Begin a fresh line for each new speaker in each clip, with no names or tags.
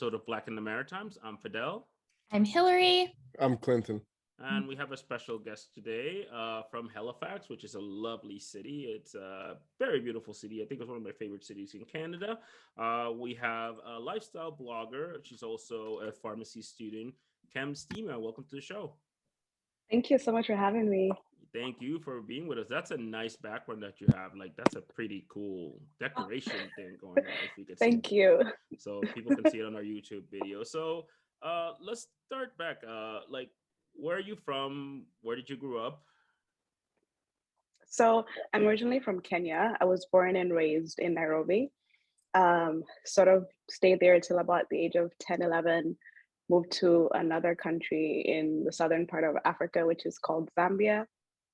episode of Black in the Maritimes. I'm Fidel,
I'm Hillary.
I'm Clinton.
and we have a special guest today from Halifax, which is a lovely city. It's a very beautiful city. I think it's one of my favorite cities in Canada. We have a lifestyle blogger. She's also a pharmacy student, Stima. Welcome to the show.
Thank you so much for having me.
Thank you for being with us. That's a nice background that you have. Like, that's a pretty cool decoration thing going on. If you could see
Thank you.
so people can see it on our YouTube video. So let's start back. Where are you from? Where did you grow up?
So I'm originally from Kenya. I was born and raised in Nairobi. Sort of stayed there till about the age of 10, 11, moved to another country in the southern part of Africa, which is called Zambia.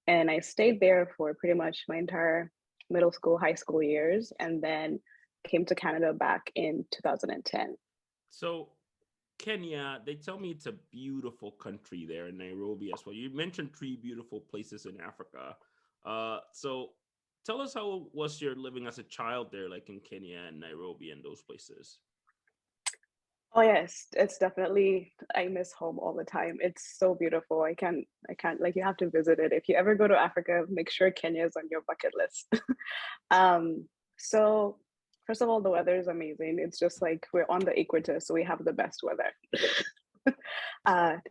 And I stayed there for pretty much my entire middle school, high school years, and then came to Canada back in 2010.
So Kenya, they tell me it's a beautiful country there in Nairobi as well. You mentioned 3 beautiful places in Africa. So tell us, how was your living as a child there, like in Kenya and Nairobi and those places?
Oh yes, it's definitely, I miss home all the time. It's so beautiful. I can't like, you have to visit it. If you ever go to Africa, make sure Kenya is on your bucket list. So first of all, the weather is amazing. It's just like we're on the equator, so we have the best weather.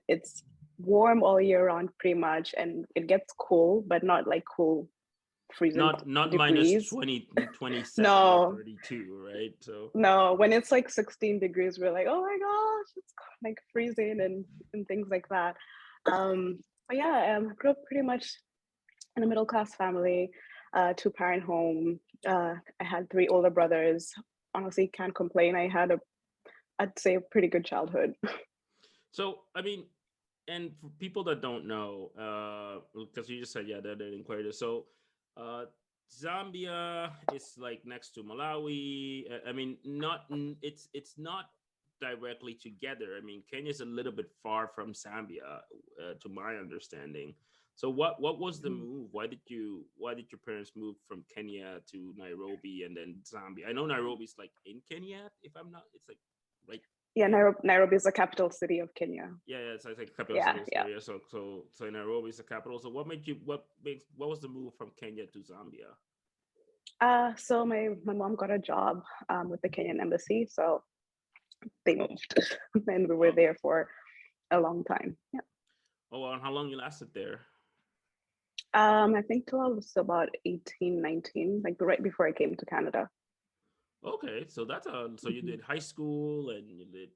It's warm all year round pretty much, and it gets cool, but not like cool freezing
Not
degrees.
minus 20, 27
No.
or 32, right? So
No, when it's like 16 degrees, we're like, oh my gosh, it's like freezing and things like that. But yeah, I grew up pretty much in a middle class family, 2-parent home. I had 3 older brothers. Honestly, can't complain. I'd say a pretty good childhood.
So, I mean, and for people that don't know, because you just said, yeah, they're in Equator. So, Zambia is like next to Malawi. I mean, it's not directly together. I mean, Kenya is a little bit far from Zambia, to my understanding. So, what was the move? Why did your parents move from Kenya to Nairobi and then Zambia? I know Nairobi's like in Kenya, if I'm not. It's like right.
Yeah, Nairobi is the capital city of Kenya.
Yeah, it's like capital city area. So Nairobi is the capital. So what was the move from Kenya to Zambia?
So my mom got a job with the Kenyan embassy, so they moved, and we were there for a long time. Yeah.
Oh, and how long you lasted there?
I think till I was about 18, 19, like right before I came to Canada.
Okay, so that's so you did high school and you did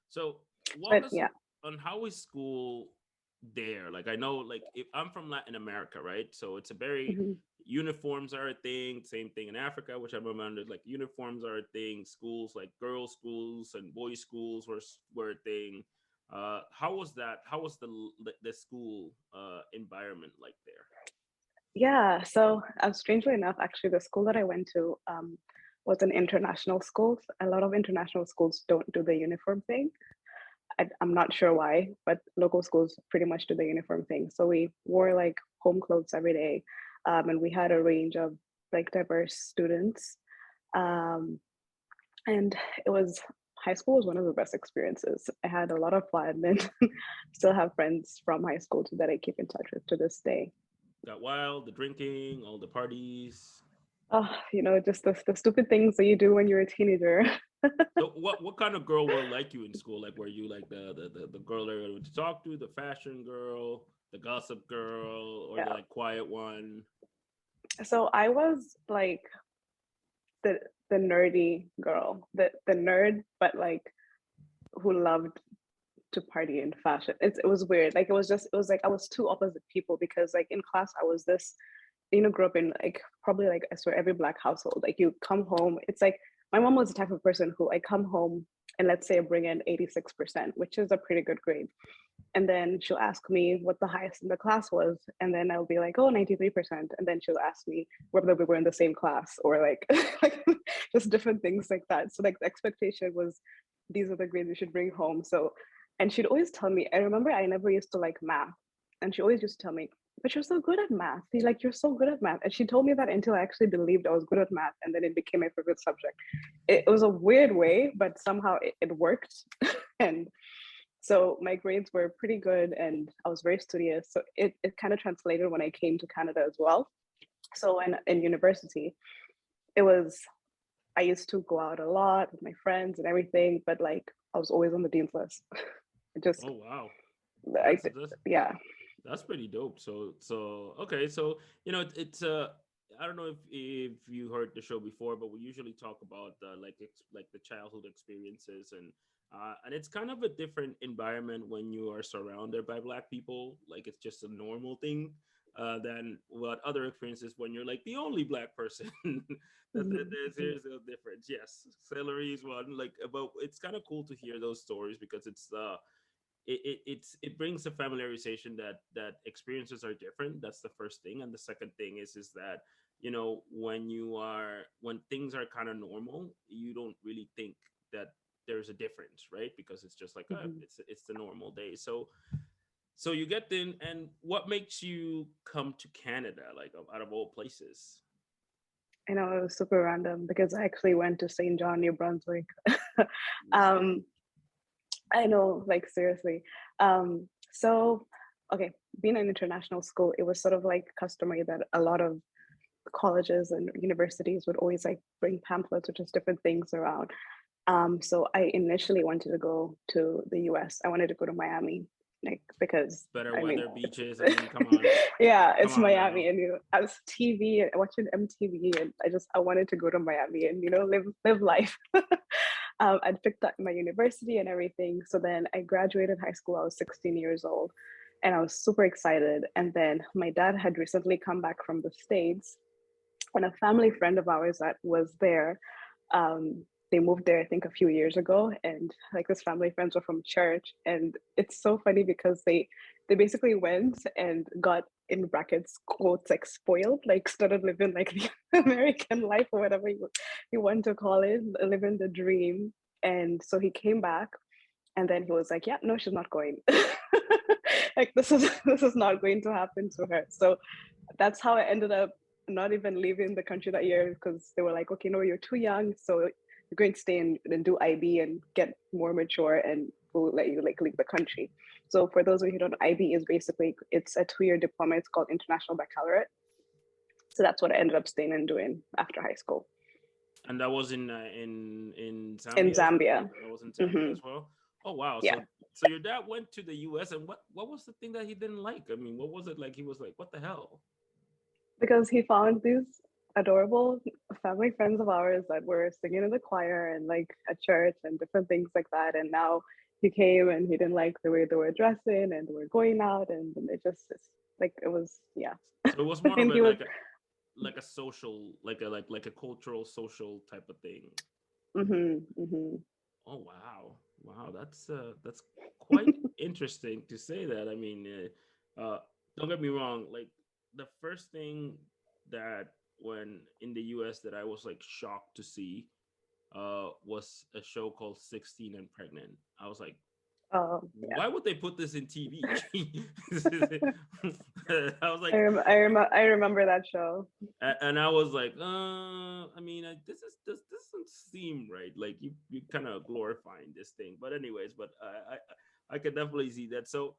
So walk us on how is school there? Like, I know, like, if I'm from Latin America, right? So it's a very uniforms are a thing. Same thing in Africa, which I remember. Like, uniforms are a thing. Schools, like girls' schools and boys' schools were a thing. How was that? How was the school environment like there?
Yeah, so strangely enough, actually, the school that I went to was an international school. A lot of international schools don't do the uniform thing. I'm not sure why, but local schools pretty much do the uniform thing. So we wore like home clothes every day, and we had a range of like diverse students. And high school was one of the best experiences. I had a lot of fun and still have friends from high school too that I keep in touch with to this day.
Got wild, the drinking, all the parties.
Oh, just the stupid things that you do when you're a teenager.
So what kind of girl were like you in school? Like, were you like the girl that you went to talk to, the fashion girl, the gossip girl, or the like quiet one?
So I was like the nerdy girl, the nerd, but like who loved to party in fashion. It was weird. Like it was like I was 2 opposite people, because like in class I was this, grew up in like probably like I swear every Black household. Like you come home, it's like my mom was the type of person who I come home and let's say I bring in 86%, which is a pretty good grade. And then she'll ask me what the highest in the class was. And then I'll be like, oh, 93%. And then she'll ask me whether we were in the same class or like, like just different things like that. So like the expectation was, these are the grades you should bring home. So, and she'd always tell me, I remember I never used to like math. And she always used to tell me, but you're so good at math. He's like, you're so good at math. And she told me that until I actually believed I was good at math. And then it became my favorite subject. It was a weird way, but somehow it worked. And so my grades were pretty good and I was very studious. So it kind of translated when I came to Canada as well. So in university, it was, I used to go out a lot with my friends and everything, but like I was always on the dean's list. Just,
Oh wow,
I,
that's
yeah.
that's pretty dope. So okay, so it's I don't know if you heard the show before, but we usually talk about like the childhood experiences, and it's kind of a different environment when you are surrounded by Black people. Like it's just a normal thing than what other experiences when you're like the only Black person. There's a difference. Yes, celery is one. Like, but it's kind of cool to hear those stories because it brings a familiarization that experiences are different. That's the first thing, and the second thing is that when things are kind of normal, you don't really think that there's a difference, right? Because it's just like it's the normal day. So you get in, and what makes you come to Canada, like out of all places?
I know it was super random because I actually went to St. John, New Brunswick.
Wow.
I know, like seriously. So okay, being an international school, it was sort of like customary that a lot of colleges and universities would always like bring pamphlets or just different things around. So I initially wanted to go to the US. I wanted to go to Miami, like because
Better
I mean,
weather, beaches. I mean, come on,
yeah,
come
it's
on now.
Miami, and I was TV watching MTV, and I wanted to go to Miami and live life. I'd picked up my university and everything. So then I graduated high school. I was 16 years old, and I was super excited. And then my dad had recently come back from the States, and a family friend of ours that was there, they moved there I think a few years ago, and like this family friends were from church, and it's so funny because they basically went and got, in brackets quotes, like spoiled, like started living like the American life or whatever you want to call it, living the dream. And so he came back, and then he was like, yeah, no, she's not going. Like this is not going to happen to her. So that's how I ended up not even leaving the country that year, because they were like, okay, no, you're too young, so you're going to stay and do IB and get more mature, and we'll let you like leave the country. So for those of you who don't know, IB is basically, it's a 2-year diploma. It's called International Baccalaureate. So that's what I ended up staying and doing after high school.
And that was in
In
Zambia as well.
Zambia.
That was in Zambia as well. Oh wow!
Yeah.
So your dad went to the U.S. and what was the thing that he didn't like? I mean, what was it like? He was like, "What the hell?"
Because he found these adorable family friends of ours that were singing in the choir and like at church and different things like that. And now he came and he didn't like the way they were dressing and they were going out, and it just, it's like, it was, yeah.
So it was
I
more of
think
a
he was.
like a social, like a cultural social type of thing. Oh wow, wow, that's quite interesting to say that. I mean, don't get me wrong. Like the first thing that when in the U.S. that I was like shocked to see, was a show called 16 and Pregnant. I was like,
Yeah.
why would they put this in TV? I was like,
I remember that show.
and I was like, I mean, this doesn't seem right. Like you kind of glorifying this thing, but anyways, but I could definitely see that. So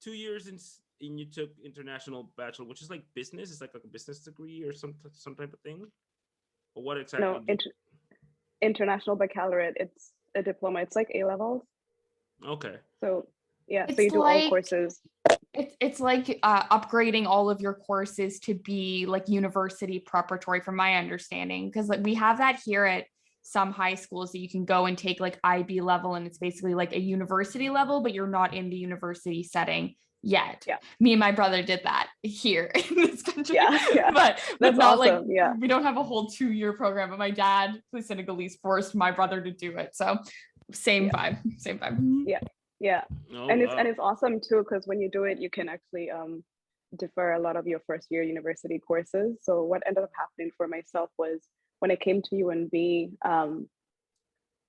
2 years in you took international bachelor, which is like business. It's like a business degree or some type of thing. Or what exactly
No,
do?
International Baccalaureate. It's a diploma. It's like A levels.
Okay.
So yeah, so
It's
you do all
like
courses.
it's like upgrading all of your courses to be like university preparatory, from my understanding, because like we have that here at some high schools that you can go and take like IB level, and it's basically like a university level, but you're not in the university setting yet.
Yeah.
Me and my brother did that here in this country.
Yeah.
But
That's
not
awesome.
like,
yeah.
We don't have a whole 2-year program, but my dad, who's Senegalese, forced my brother to do it. So same vibe.
Yeah.
Oh
And
wow.
it's awesome too, because when you do it, you can actually defer a lot of your first year university courses. So what ended up happening for myself was when I came to UNB,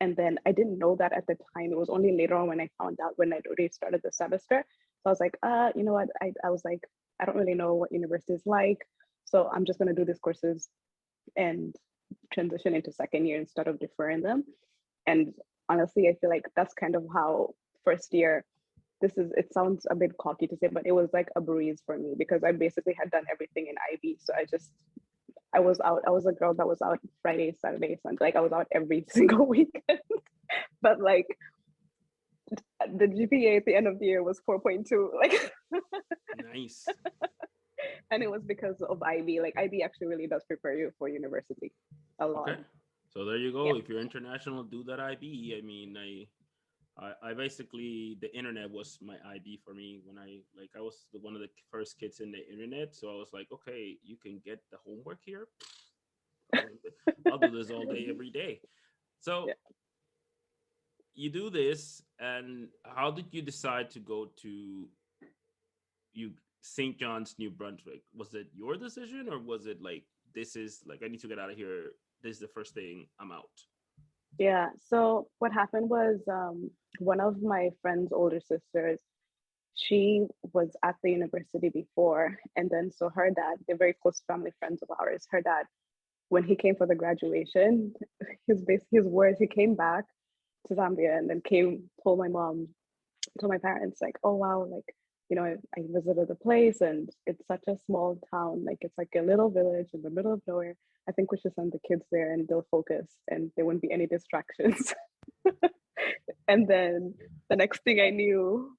and then I didn't know that at the time. It was only later on when I found out, when I'd already started the semester. So I was like, you know what? I was like, I don't really know what university is like. So I'm just going to do these courses and transition into second year instead of deferring them. And honestly, I feel like that's kind of how first year, it sounds a bit cocky to say, but it was like a breeze for me because I basically had done everything in IB. So I was out. I was a girl that was out Friday, Saturday, Sunday. Like I was out every single weekend. But like the GPA at the end of the year was 4.2. Like
nice.
And it was because of IB. Like IB actually really does prepare you for university a lot.
Okay. So there you go. Yeah. If you're international, do that IB. I mean, I basically, the internet was my IB for me when I was one of the first kids in the internet. So I was like, okay, you can get the homework here. I'll do this all day, every day. So you do this, and how did you decide to go to St. John's, New Brunswick? Was it your decision, or was it like, this is like, I need to get out of here, this is the first thing, I'm out?
Yeah, so what happened was one of my friend's older sisters, she was at the university before, and then so her dad, they're very close family friends of ours. Her dad, when he came for the graduation, his words, he came back to Zambia and then told my parents, like, oh wow, like, you know, I visited the place and it's such a small town, like it's like a little village in the middle of nowhere. I think we should send the kids there and they'll focus and there wouldn't be any distractions. And then the next thing I knew,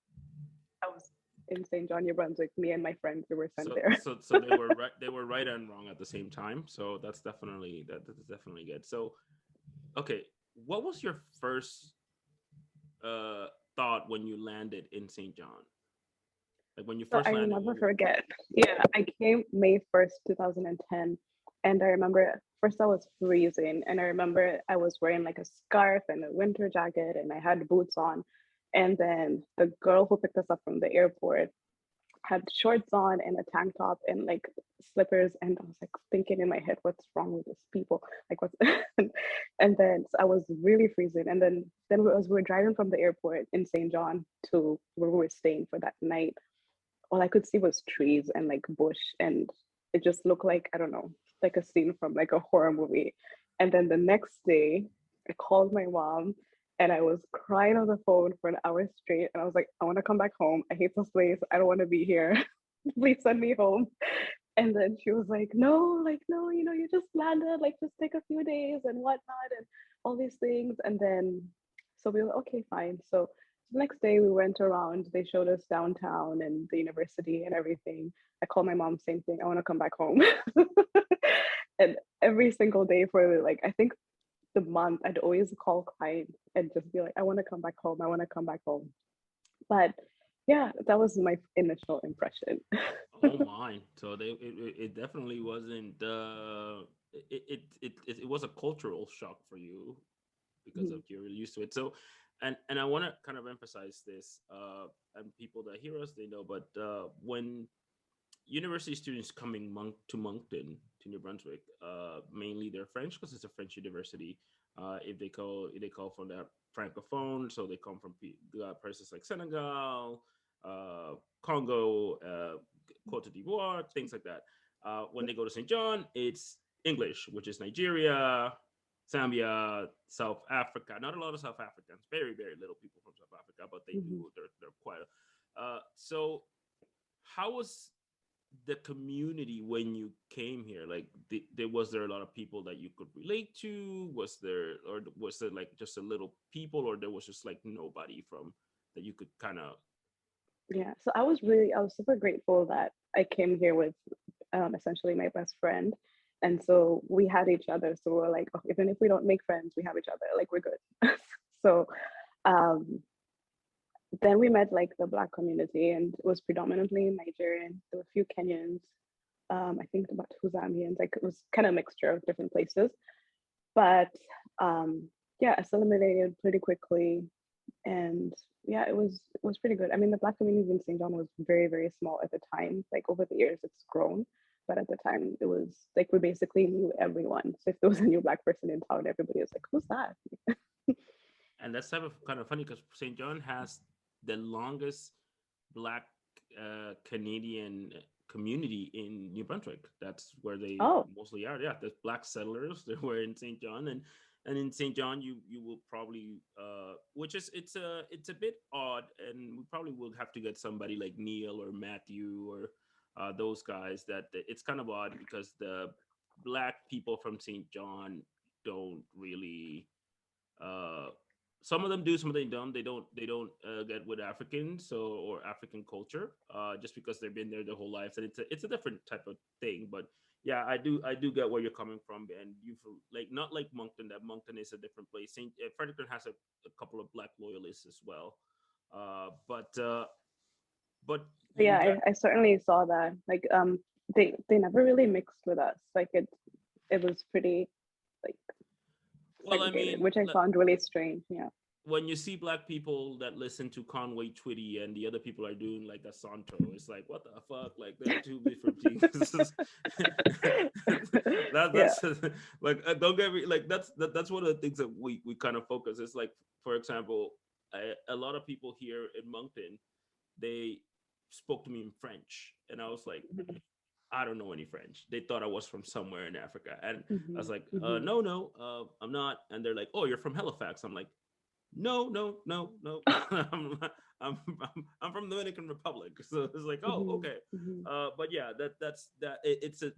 I was in St. John, New Brunswick. Me and my friends, we were sent there.
So they were right. They were right and wrong at the same time. So that's definitely good. So, okay, what was your first thought when you landed in St. John? Like when you first landed?
I never forget. Yeah, I came May 1st, 2010. And I remember first I was freezing. And I remember I was wearing like a scarf and a winter jacket and I had boots on. And then the girl who picked us up from the airport had shorts on and a tank top and like slippers. And I was like thinking in my head, what's wrong with these people? Like what's and then so I was really freezing. And then we were driving from the airport in St. John to where we were staying for that night. All I could see was trees and like bush, and it just looked like, I don't know, like a scene from like a horror movie. And then the next day, I called my mom and I was crying on the phone for an hour straight. And I was like, I want to come back home. I hate this place. I don't want to be here. Please send me home. And then she was like, no, you know, you just landed, like just take a few days and whatnot and all these things. And then, so we were okay, fine. So the next day we went around, they showed us downtown and the university and everything. I called my mom, same thing, I want to come back home. And every single day for like, I think the month, I'd always call crying and just be like, I want to come back home. I want to come back home. But yeah, that was my initial impression.
Oh my! So it definitely wasn't. It was a cultural shock for you because of you're used to it. So, and I want to kind of emphasize this. And people that hear us, they know. But when university students coming to Moncton, to New Brunswick, mainly they're French because it's a French university. If they call from that francophone, so they come from places like Senegal, Congo, Cote d'Ivoire, things like that. When they go to St. John, it's English, which is Nigeria, Zambia, South Africa. Not a lot of South Africans, very, very little people from South Africa, but they do, they're quite. So how was the community when you came here? Like, was there a lot of people that you could relate to? Was there like just a little people, or there was just like nobody from that you could kind of?
Yeah, so I was super grateful that I came here with essentially my best friend. And so we had each other. So we're like, oh, even if we don't make friends, we have each other, like we're good. So then we met like the Black community, and it was predominantly Nigerian. There were a few Kenyans, I think about two Zambians. Like it was kind of a mixture of different places. But yeah, assimilated pretty quickly. And yeah, it was pretty good. I mean, the Black community in St. John was very, very small at the time. Like over the years, it's grown. But at the time, it was like we basically knew everyone. So if there was a new Black person in town, everybody was like, who's that?
And that's kind of funny because St. John has the longest Black Canadian community in New Brunswick. That's where they
Oh,
mostly are. Yeah, there's black settlers. They were in St. John, and in St. John, you will probably, which is it's a bit odd, and we probably will have to get somebody like Neil or Matthew or those guys. That it's kind of odd because the black people from St. John don't really uh some of them do, some of them don't. They don't get with Africans, so, or African culture, just because they've been there their whole lives, and it's a different type of thing. But yeah, I do get where you're coming from, and you feel like, not like Moncton. That Moncton is a different place. Saint Fredericton has a couple of black loyalists as well, but you
yeah,
got,
I certainly saw that. Like, they never really mixed with us. Like it was pretty like
well, I
segregated,
mean,
which I found really strange. Yeah.
when you see black people that listen to Conway Twitty and the other people are doing like a Santo, it's like, what the fuck? Like, they're two different things.
Yeah.
That's like, don't get me, like, that's one of the things that we kind of focus. It's like, for example, a lot of people here in Moncton, they spoke to me in French, and I was like, I don't know any French. They thought I was from somewhere in Africa, and I was
Mhm,
like,
mhm.
no, I'm not. And they're like, oh, you're from Halifax. I'm like, no, no, no, no. I'm from the Dominican Republic. So it's like, oh,
Mhm,
okay.
mhm.
But yeah, that's that. It's a.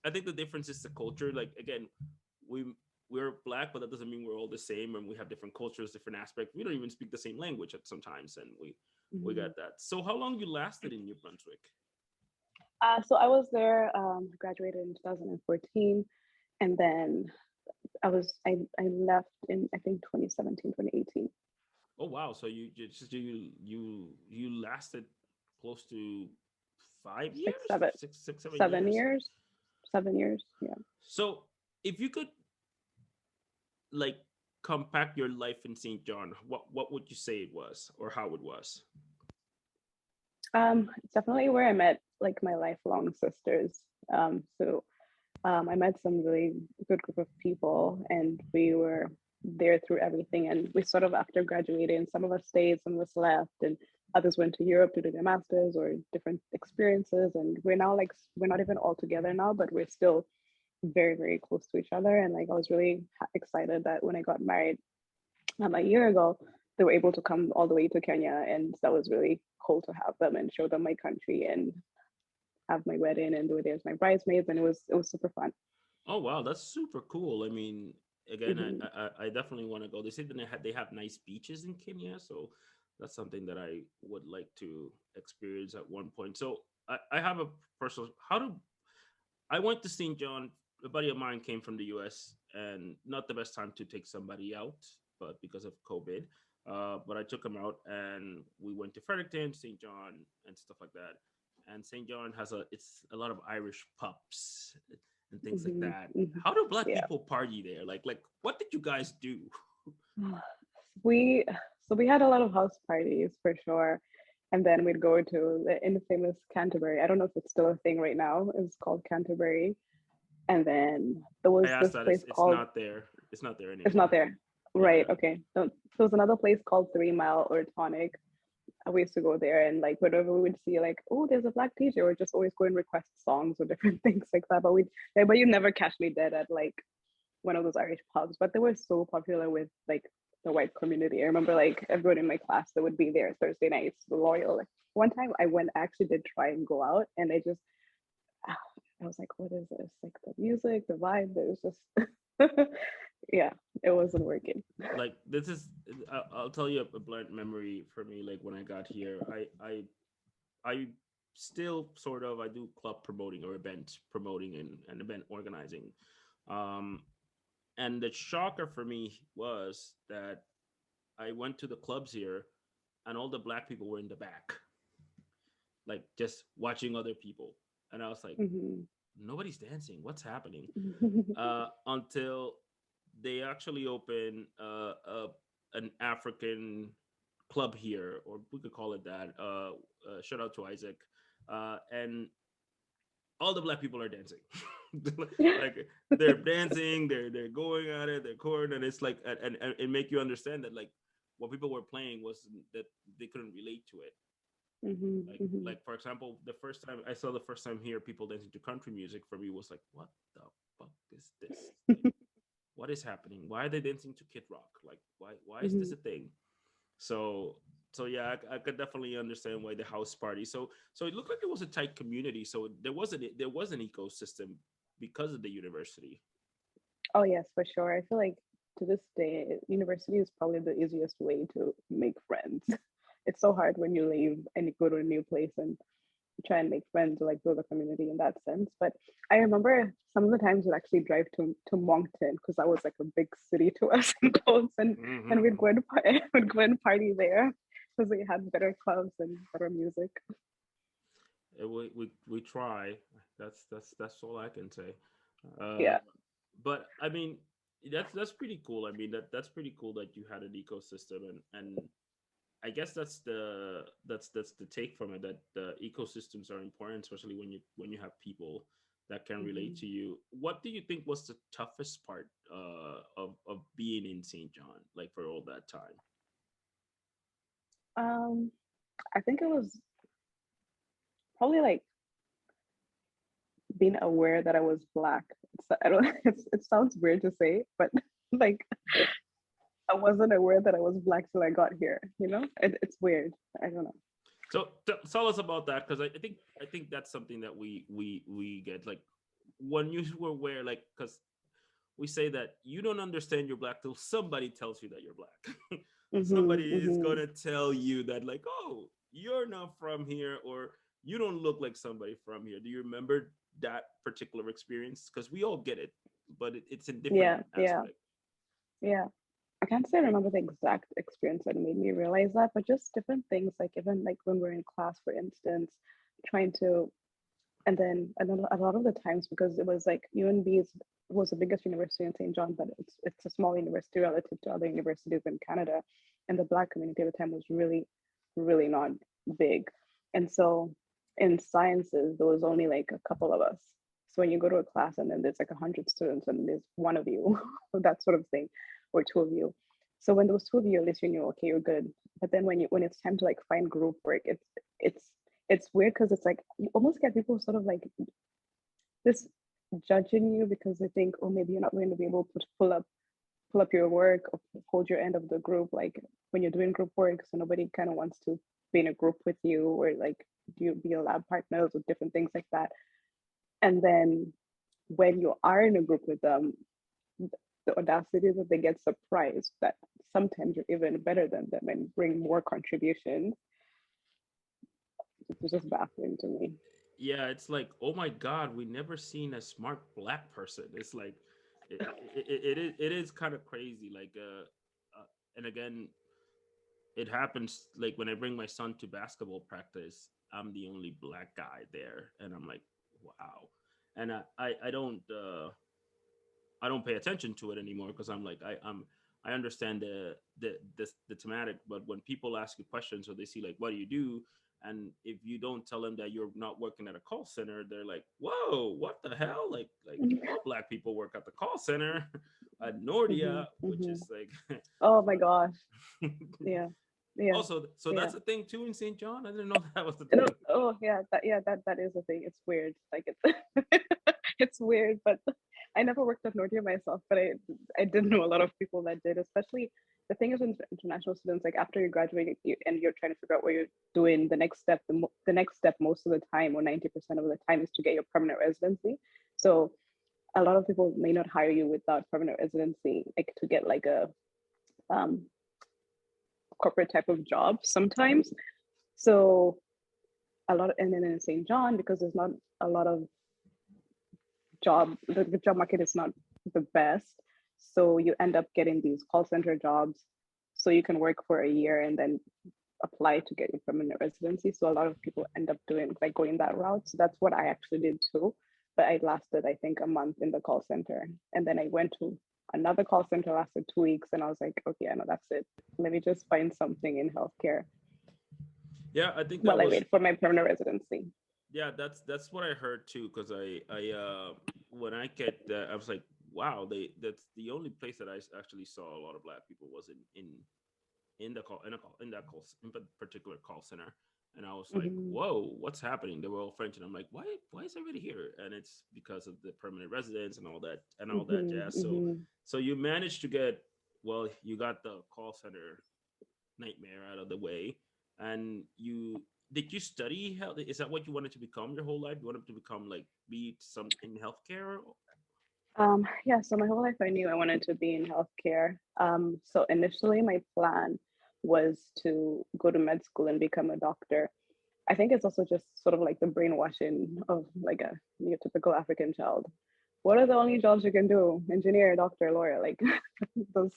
I think the difference is the culture. Like, again, we we're black, but that doesn't mean we're all the same, and we have different cultures, different aspects. We don't even speak the same language at sometimes, and we got
Mhm.
that. So how long you lasted in New Brunswick?
So I was there, graduated in 2014, and then I left in, I think, 2017, 2018.
Oh wow! So you lasted close to 5 years,
Six, seven,
7 years.
7 years, 7 years. Yeah.
So if you could, like, compact your life in St. John, what would you say it was, or how it was?
It's definitely where I met like my lifelong sisters. So I met some really good group of people, and we were there through everything. And we sort of, after graduating, some of us stayed, some of us left, and others went to Europe to do their masters or different experiences. And we're now like, we're not even all together now, but we're still very, very close to each other. And like, I was really excited that when I got married a year ago, they were able to come all the way to Kenya, and that was really cool to have them and show them my country and have my wedding and do it as my bridesmaids, and it was super fun.
Oh wow, that's super cool. I mean, again,
Hmm.
I definitely want to go. They said that they have nice beaches in Kenya, so that's something that I would like to experience at one point. So I have a personal. How do I went to St. John? A buddy of mine came from the U.S., and not the best time to take somebody out, but because of COVID. But I took him out, and we went to Fredericton, St. John, and stuff like that. And St. John has it's a lot of Irish pubs and things like
Hmm.
that.
Hmm.
How do black
Yeah.
people party there? Like what did you guys do?
We so we had a lot of house parties for sure. And then we'd go to the infamous Canterbury. I don't know if it's still a thing right now. It's called Canterbury. And then there
I
was
asked
this
that.
place
It's
called,
not there. It's not there
it's not
anymore.
there. Right,
Yeah.
okay. So there was another place called 3 Mile or Tonic. We used to go there, and like whenever we would see like, oh, there's a black DJ, or just always go and request songs or different things like that. But you never catch me dead at like one of those Irish pubs. But they were so popular with like the white community. I remember like everyone in my class that would be there Thursday nights, loyal. Like one time I actually did try and go out, and I was like, what is this? Like the music, the vibe, it was just yeah, it wasn't working.
Like, this is, I'll tell you a blunt memory for me. Like, when I got here, I still sort of, I do club promoting or event promoting and event organizing. Um, and the shocker for me was that I went to the clubs here, and all the black people were in the back, like, just watching other people. And I was like,
Hmm.
nobody's dancing. What's happening? Until they actually open an African club here, or we could call it that. Shout out to Isaac. And all the black people are dancing. Like, they're dancing, they're going at it, they're chord, and it's like, and it make you understand that, like, what people were playing was that they couldn't relate to it. Like for example, the first time I saw the first time here people dancing to country music, for me was like, what the fuck is this? Like, what is happening? Why are they dancing to Kid Rock? Like, why is this a thing? So yeah, I could definitely understand why the house party. So it looked like it was a tight community. So there was an ecosystem because of the university.
Oh yes, for sure. I feel like to this day, university is probably the easiest way to make friends. It's so hard when you leave and you go to a new place and try and make friends or like build a community in that sense. But I remember some of the times we'd actually drive to Moncton because that was like a big city to us in Coast, and we'd go and we'd go and party there because we had better clubs and better music.
We try. That's all I can say.
Yeah.
But I mean, that's pretty cool. I mean, that's pretty cool that you had an ecosystem, and I guess that's the take from it, that the ecosystems are important, especially when you have people that can relate
Mhm.
to you. What do you think was the toughest part of being in St. John, like for all that time?
Um, I think it was probably like being aware that I was black. I don't. It sounds weird to say, but like I wasn't aware that I was black till I got here. It's weird. I don't know.
So tell us about that, because I think that's something that we get, like when you were aware, like because we say that you don't understand you're black till somebody tells you that you're black.
Mhm.
Somebody is
Mhm.
gonna tell you that, like, oh, you're not from here, or you don't look like somebody from here. Do you remember that particular experience? Because we all get it, but it's in different
Yeah. Yeah.
aspect.
Yeah. I can't say I remember the exact experience that made me realize that, but just different things, like even like when we're in class, for instance, trying to, and then a lot of the times, because it was like UNB was the biggest university in St. John, but it's a small university relative to other universities in Canada, and the Black community at the time was really, really not big, and so in sciences there was only like a couple of us. So when you go to a class and then there's like 100 students and there's one of you, that sort of thing, or two of you. So when those two of you, at least you know, okay, you're good. But then when it's time to like find group work, it's it's weird because it's like you almost get people sort of like this judging you because they think, oh, maybe you're not going to be able to pull up your work or hold your end of the group, like when you're doing group work. So nobody kind of wants to be in a group with you, or like do you be a lab partners or different things like that. And then when you are in a group with them, the audacity that they get surprised that sometimes you're even better than them and bring more contributions. It's just baffling to me.
Yeah, it's like, oh my god, we never seen a smart black person. It's like it is kind of crazy. Like and again, it happens like when I bring my son to basketball practice, I'm the only black guy there, and I'm like, wow. And I don't pay attention to it anymore because I'm like I understand the thematic, but when people ask you questions or they see like what do you do, and if you don't tell them that you're not working at a call center, they're like, whoa, what the hell? Like all black people work at the call center at
Hmm.
Nordia, which
Hmm.
is like
Oh my gosh. Yeah. Yeah.
also, so
Yeah.
that's a thing too in St. John. I didn't know that was the
No,
thing.
oh yeah, that is a thing. It's weird. Like it's it's weird, but I never worked at Nordia myself, but I did know a lot of people that did, especially the thing is with international students, like after you graduate and you're trying to figure out what you're doing, the next step, the next step most of the time, or 90% of the time, is to get your permanent residency. So a lot of people may not hire you without permanent residency, like to get like a um, corporate type of job sometimes. So a lot and then in St. John, because there's not a lot of the job market is not the best. So you end up getting these call center jobs. So you can work for a year and then apply to get your permanent residency. So a lot of people end up doing like going that route. So that's what I actually did too. But I lasted, I think, a month in the call center. And then I went to another call center, lasted 2 weeks, and I was like, okay, I know that's it. Let me just find something in healthcare
Yeah, I think that
while I
was
wait for my permanent residency.
yeah, that's what I heard too. Because I when I get I was like, wow, that's the only place that actually saw a lot of black people was in the call in that particular call center. And I was like, whoa, what's happening? They were all French. And I'm like, why is everybody here? And it's because of the permanent residence and all that jazz. So you managed to get, well, you got the call center nightmare out of the way. And did you study health? Is that what you wanted to become your whole life? You wanted to become like, be some in healthcare?
Yeah, so my whole life I knew I wanted to be in healthcare. So initially my plan was to go to med school and become a doctor. I think it's also just sort of like the brainwashing of like a neurotypical African child. What are the only jobs you can do? Engineer, doctor, lawyer, like those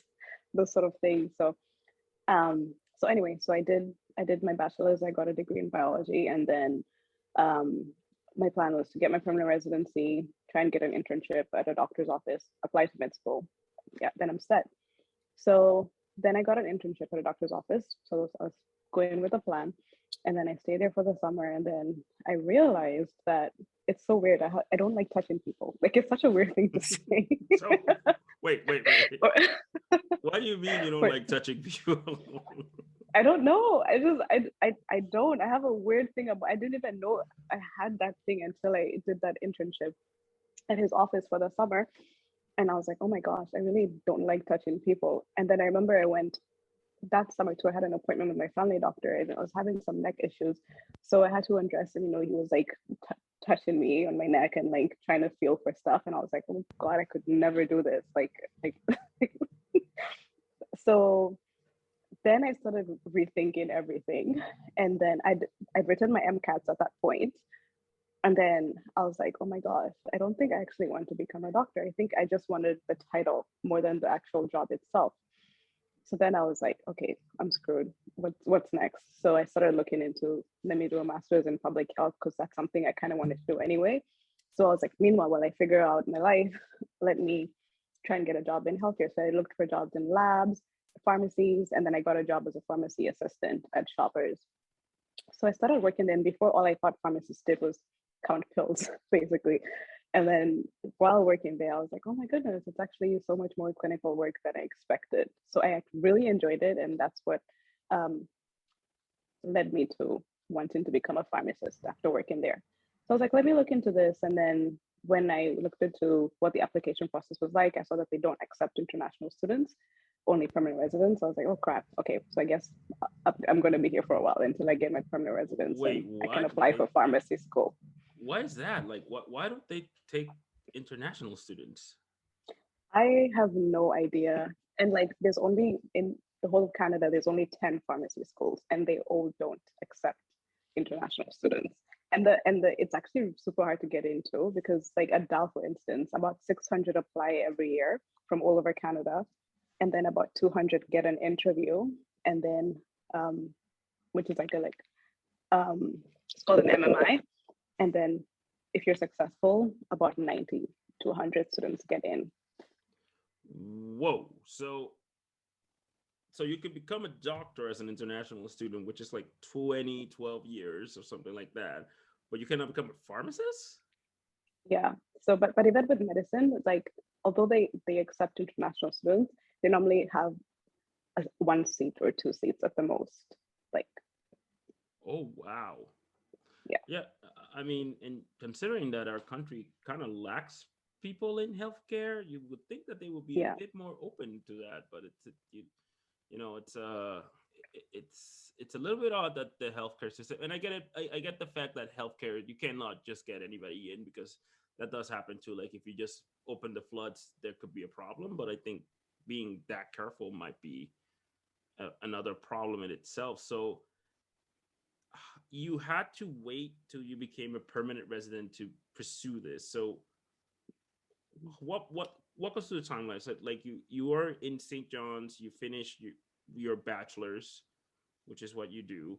those sort of things. So anyway, so I did my bachelor's, I got a degree in biology, and then um my plan was to get my permanent residency, try and get an internship at a doctor's office, apply to med school. Yeah, then I'm set. So then I got an internship at a doctor's office. So I was going with a plan. And then I stayed there for the summer. And then I realized that it's so weird. I don't like touching people. Like, it's such a weird thing to say.
So wait. What do you mean you don't like touching people?
I don't know. I don't. I have a weird thing about, I didn't even know I had that thing until I did that internship at his office for the summer. And I was like, oh my gosh, I really don't like touching people. And then I remember I went that summer too. I had an appointment with my family doctor and I was having some neck issues. So I had to undress and, he was like touching me on my neck and like trying to feel for stuff. And I was like, oh God, I could never do this. Like so then I started rethinking everything. And then I'd written my MCATs at that point. And then I was like, oh my gosh, I don't think I actually want to become a doctor. I think I just wanted the title more than the actual job itself. So then I was like, okay, I'm screwed. What's next? So I started looking into, let me do a master's in public health because that's something I kind of wanted to do anyway. So I was like, meanwhile, while I figure out my life, let me try and get a job in healthcare. So I looked for jobs in labs, pharmacies, and then I got a job as a pharmacy assistant at Shoppers. So I started working there. And before, all I thought pharmacists did was count pills, basically. And then while working there, I was like, oh my goodness, it's actually so much more clinical work than I expected. So I really enjoyed it. And that's what led me to wanting to become a pharmacist after working there. So I was like, let me look into this. And then when I looked into what the application process was like, I saw that they don't accept international students, only permanent residents. So I was like, oh crap. Okay, so I guess I'm going to be here for a while until I get my permanent residence.
Wait,
and
what?
I can apply for pharmacy school.
Why is that? Like, why don't they take international students?
I have no idea. And like, there's only in the whole of Canada, there's only 10 pharmacy schools, and they all don't accept international students. And it's actually super hard to get into because, like, at Dal, for instance, about 600 apply every year from all over Canada, and then about 200 get an interview, and then which is like it's called an MMI, and then if you're successful, about 90 to 100 students get in.
Whoa. So you could become a doctor as an international student, which is like 12 years or something like that, but you cannot become a pharmacist?
Yeah. So but even with medicine, it's like, although they accept international students, they normally have one seat or two seats at the most. Like,
oh wow.
Yeah.
I mean, and considering that our country kind of lacks people in healthcare, you would think that they would be a bit more open to that, but it's a little bit odd that the healthcare system, and I get it. I get the fact that healthcare, you cannot just get anybody in, because that does happen too. Like, if you just open the floods, there could be a problem. But I think being that careful might be another problem in itself. So you had to wait till you became a permanent resident to pursue this. So what goes through the timeline? So like, you are in St. John's, you finish your bachelor's, which is what you do,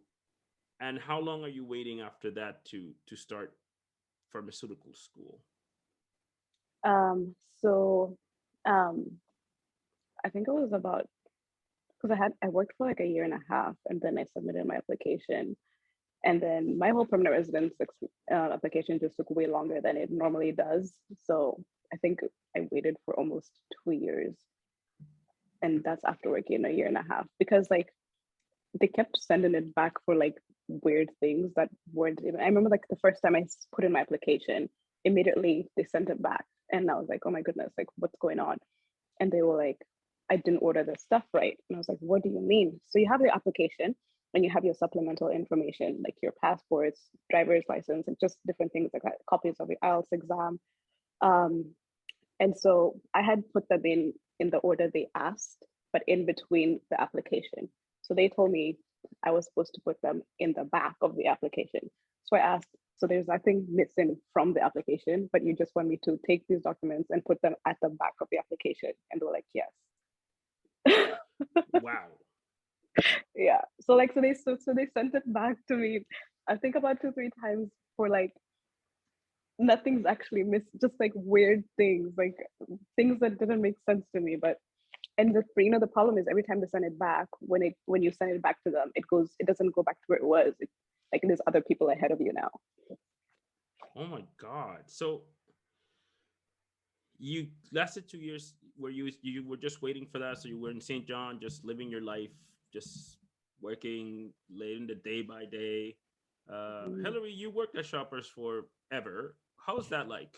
and how long are you waiting after that to start pharmaceutical school?
So I think it was about, because I worked for like a year and a half, and then I submitted my application, and then my whole permanent residence application just took way longer than it normally does. So I think I waited for almost 2 years, and that's after working a year and a half, because like they kept sending it back for like weird things that weren't even, I remember like the first time I put in my application, immediately they sent it back. And I was like, oh my goodness, like what's going on? And they were like, I didn't order the stuff right. And I was like, what do you mean? So you have your application and you have your supplemental information, like your passports, driver's license, and just different things like that, copies of your IELTS exam. And so I had put them in the order they asked, but in between the application. So they told me I was supposed to put them in the back of the application. So I asked, so there's nothing missing from the application, but you just want me to take these documents and put them at the back of the application? And they were like, yes.
Wow.
Yeah. So like, so they sent it back to me, I think about 2-3 times for like, nothing's actually missed, just like weird things, like things that didn't make sense to me. But and the problem is every time they send it back, when you send it back to them, it doesn't go back to where it was. Like there's other people ahead of you now.
Oh my God. So you lasted 2 years where you were just waiting for that. So you were in St. John, just living your life, just working late in the day by day. Hillary, you worked at Shoppers forever. How was that like?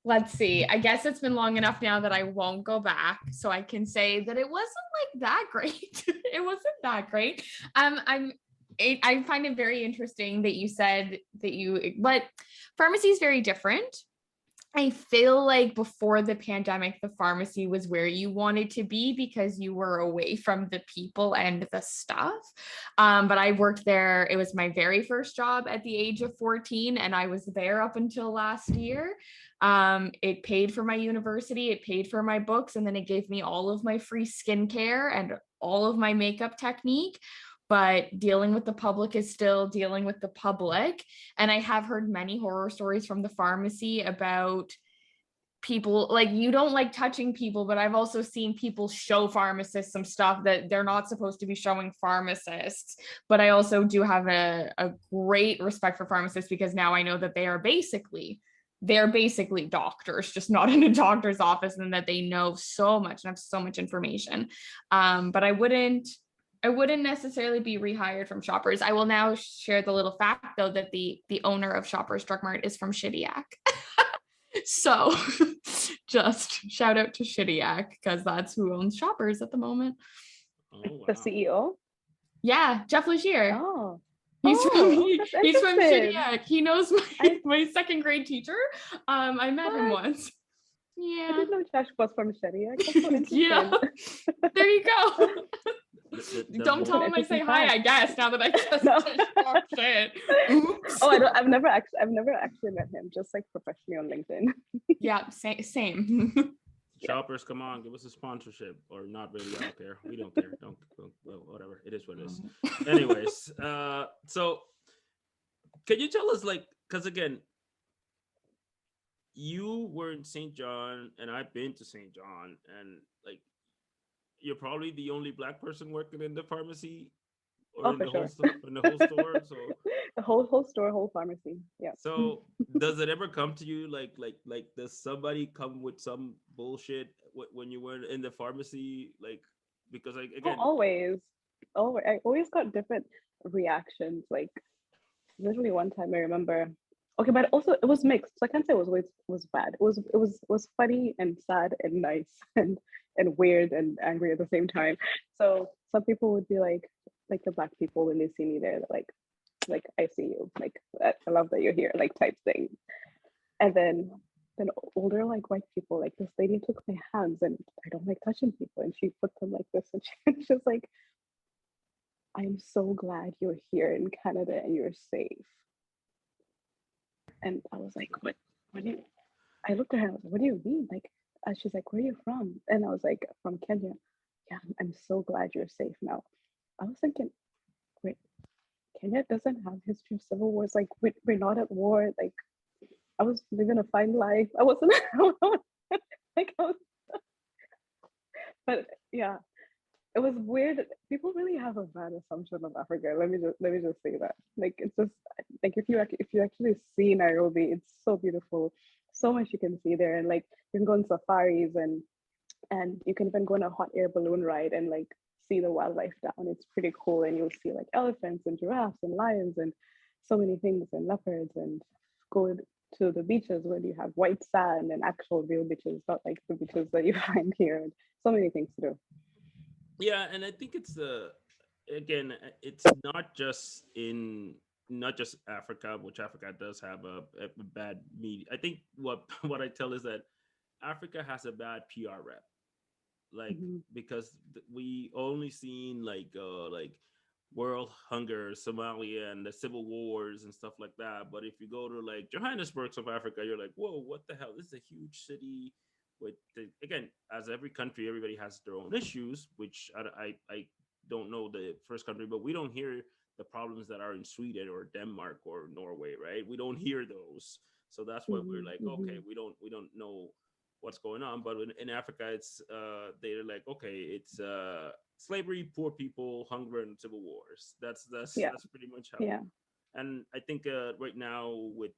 Let's see. I guess it's been long enough now that I won't go back, so I can say that it wasn't like that great. It wasn't that great. I find it very interesting that you said that but pharmacy is very different. I feel like before the pandemic, the pharmacy was where you wanted to be because you were away from the people and the stuff. But I worked there. It was my very first job at the age of 14, and I was there up until last year. It paid for my university, it paid for my books, and then it gave me all of my free skincare and all of my makeup technique. But dealing with the public is still dealing with the public. And I have heard many horror stories from the pharmacy about people, like, you don't like touching people, but I've also seen people show pharmacists some stuff that they're not supposed to be showing pharmacists. But I also do have a great respect for pharmacists because now I know that they're basically doctors, just not in a doctor's office, and that they know so much and have so much information. But I wouldn't necessarily be rehired from Shoppers. I will now share the little fact, though, that the owner of Shoppers Drug Mart is from Shediac. So just shout out to Shediac because that's who owns Shoppers at the moment.
Oh, wow.
The CEO?
Yeah, Jeff Legier.
Oh.
He's from
interesting.
Shediac. He knows my second grade teacher. I met him once. Yeah.
I didn't know Josh was from Shediac. That's so interesting.
Yeah. There you go. Don't tell him I say hi,
fact.
I guess, now that I just talk shit. Oops.
Oh, I've never actually met him, just like professionally on LinkedIn.
Yeah, same.
Shoppers, come on, give us a sponsorship, or not really. I don't care. We don't care. Don't well, whatever. It is what it is. Anyways, so can you tell us, like, because again, you were in St. John, and I've been to St. John, and like, you're probably the only Black person working in the pharmacy or in the whole store. So
the whole store, whole pharmacy. Yeah.
So does it ever come to you like does somebody come with some bullshit when you were in the pharmacy? Like, because like again,
always I always got different reactions. Like literally one time I remember. Okay, but also it was mixed. So I can't say it was bad. It was funny and sad and nice and weird and angry at the same time. So some people would be like the Black people, when they see me there, like I see you, like I love that you're here, like type thing. And then older like white people, like this lady took my hands, and I don't like touching people, and she put them like this, and she was like, I'm so glad you're here in Canada and you're safe. And I was like, what do you, I looked at her, I was like, what do you mean? Like, she's like, where are you from? And I was like, from Kenya. Yeah, I'm so glad you're safe now. I was thinking, wait, Kenya doesn't have history of civil wars. Like, we're not at war. Like, I was living a fine life. I wasn't, like, but yeah, it was weird. People really have a bad assumption of Africa. Let me just say that. Like, it's just like if you actually see Nairobi, it's so beautiful, so much you can see there, and like you can go on safaris, and you can even go on a hot air balloon ride and like see the wildlife down. It's pretty cool, and you'll see like elephants and giraffes and lions and so many things, and leopards, and go to the beaches where you have white sand and actual real beaches, not like the beaches that you find here, and so many things to do.
Yeah, and I think it's again, it's not just Africa, which Africa does have a bad media. I think what I tell is that Africa has a bad PR rep, like because we only seen like world hunger, Somalia, and the civil wars and stuff like that. But if you go to like Johannesburg, South Africa, you're like, whoa, what the hell? This is a huge city. With again, as every country, everybody has their own issues, which I don't know the first country, but we don't hear the problems that are in Sweden or Denmark or Norway, right? We don't hear those, so that's why we're like, okay, we don't know what's going on. But in Africa, it's they're like, okay, it's slavery, poor people, hunger, and civil wars. That's pretty much how.
Yeah.
And I think right now with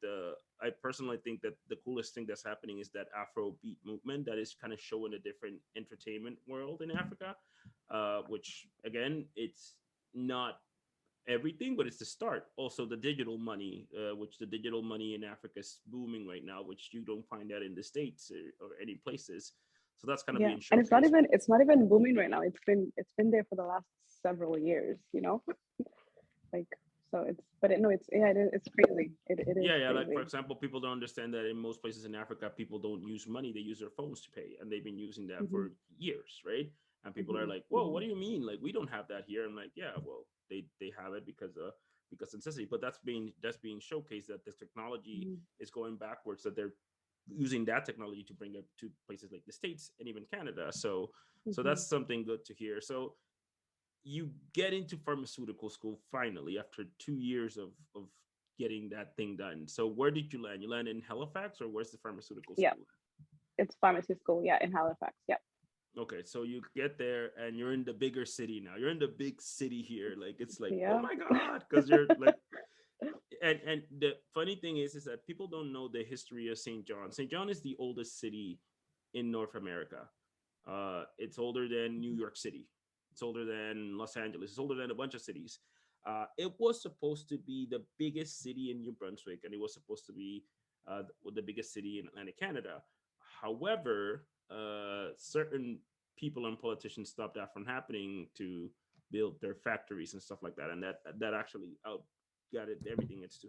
I personally think that the coolest thing that's happening is that Afrobeat movement that is kind of showing a different entertainment world in Africa, which again, it's not everything, but it's the start. Also, the digital money, which the digital money in Africa is booming right now, which you don't find that in the States or any places. So that's kind of being showcased.
And it's not even booming right now. It's been there for the last several years, like. So it's crazy. It is
yeah,
crazy.
like for example, people don't understand that in most places in Africa, people don't use money; they use their phones to pay, and they've been using that for years, right? And people are like, "Whoa, what do you mean? Like we don't have that here?" I'm like, "Yeah, well, they have it because of necessity." But that's being showcased that this technology is going backwards. That they're using that technology to bring it to places like the States and even Canada. So that's something good to hear. So you get into pharmaceutical school finally after 2 years of getting that thing done. So where did you land? You land in Halifax, or where's the pharmaceutical school?
Yeah, it's pharmacy school. Yeah, in Halifax. Yeah.
Okay, so you get there and you're in the bigger city now. You're in the big city here. Like it's like, oh my God, because you're like, and the funny thing is that people don't know the history of St. John. St. John is the oldest city in North America. It's older than New York City. It's older than Los Angeles. It's older than a bunch of cities. It was supposed to be the biggest city in New Brunswick, and it was supposed to be the biggest city in Atlantic Canada. However, certain people and politicians stopped that from happening to build their factories and stuff like that, and that actually got it everything. It's to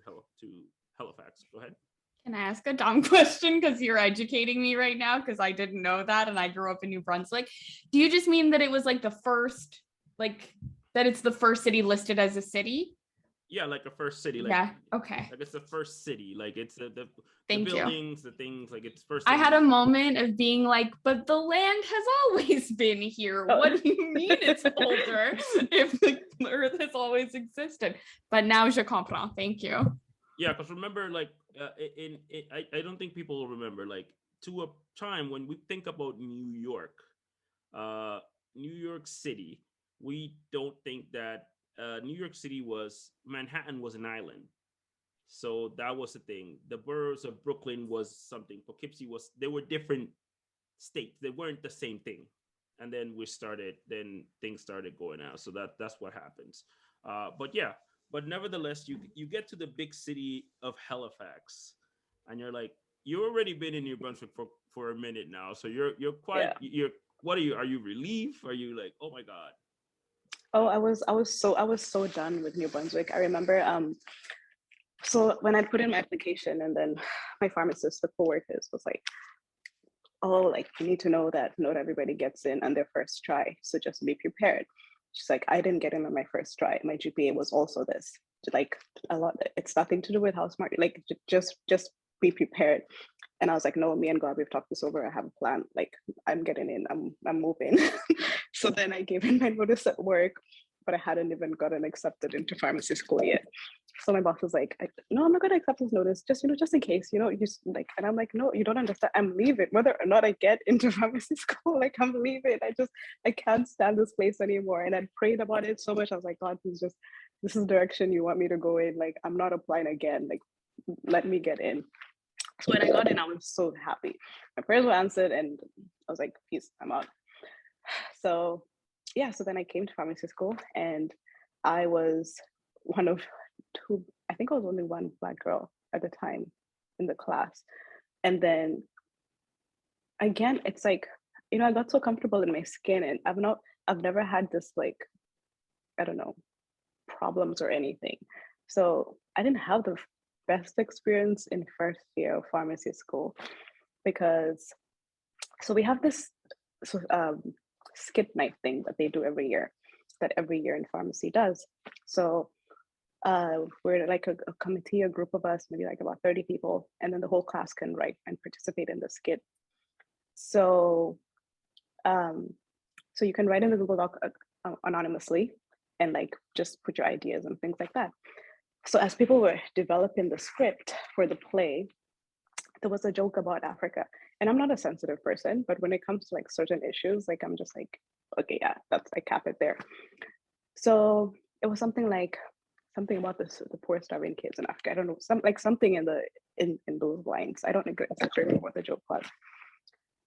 Halifax. Go ahead.
Can I ask a dumb question? Because you're educating me right now, because I didn't know that, and I grew up in New Brunswick. Do you just mean that it was like the first, like that it's the first city listed as a city?
Yeah, like a first city. Like,
yeah. Okay.
Like it's the first city. Like it's the
buildings,
the things. Like it's first.
I had a moment of being like, but the land has always been here. What do you mean it's older if the earth has always existed? But now je comprends. Thank you.
Yeah, because remember, like I don't think people remember, like to a time when we think about New York City, we don't think that New York City Manhattan was an island. So that was the thing. The boroughs of Brooklyn was something. Poughkeepsie they were different states. They weren't the same thing. And then things started going out. So that's what happens. But nevertheless, you get to the big city of Halifax, and you're like, you've already been in New Brunswick for a minute now. So you're quite what are you? Are you relieved? Are you like, oh my God?
Oh, I was so done with New Brunswick. I remember so when I put in my application, and then my pharmacist, the co-workers, was like, oh, like you need to know that not everybody gets in on their first try. So just be prepared. She's like, I didn't get in on my first try. My GPA was also this. Like a lot. It's nothing to do with how smart. Like just be prepared. And I was like, no, me and God, we've talked this over. I have a plan. Like I'm getting in. I'm moving. So then I gave in my notice at work, but I hadn't even gotten accepted into pharmacy school yet. So my boss was like, no, I'm not going to accept this notice, just in case, just like, and I'm like, no, you don't understand. I'm leaving, whether or not I get into pharmacy school, like I'm leaving. I can't stand this place anymore. And I prayed about it so much. I was like, God, this is the direction you want me to go in. Like, I'm not applying again. Like, let me get in. So when I got in, I was so happy. My prayers were answered, and I was like, peace, I'm out. So yeah, so then I came to pharmacy school, and I was one of two, I think I was only one Black girl at the time in the class. And then again, it's like, I got so comfortable in my skin, and I've never had this, like, I don't know, problems or anything. So I didn't have the best experience in first year of pharmacy school, because so we have this skit night thing that they do every year, that every year in pharmacy does. So we're like a committee, a group of us, maybe like about 30 people, and then the whole class can write and participate in the skit. So so you can write in the Google Doc anonymously, and like just put your ideas and things like that. So as people were developing the script for the play, there was a joke about Africa. And I'm not a sensitive person, but when it comes to like certain issues, like I'm just like, okay, yeah, that's, I cap it there. So it was something about the poor starving kids in Africa. I don't know, something in those lines. I don't exactly remember what the joke was.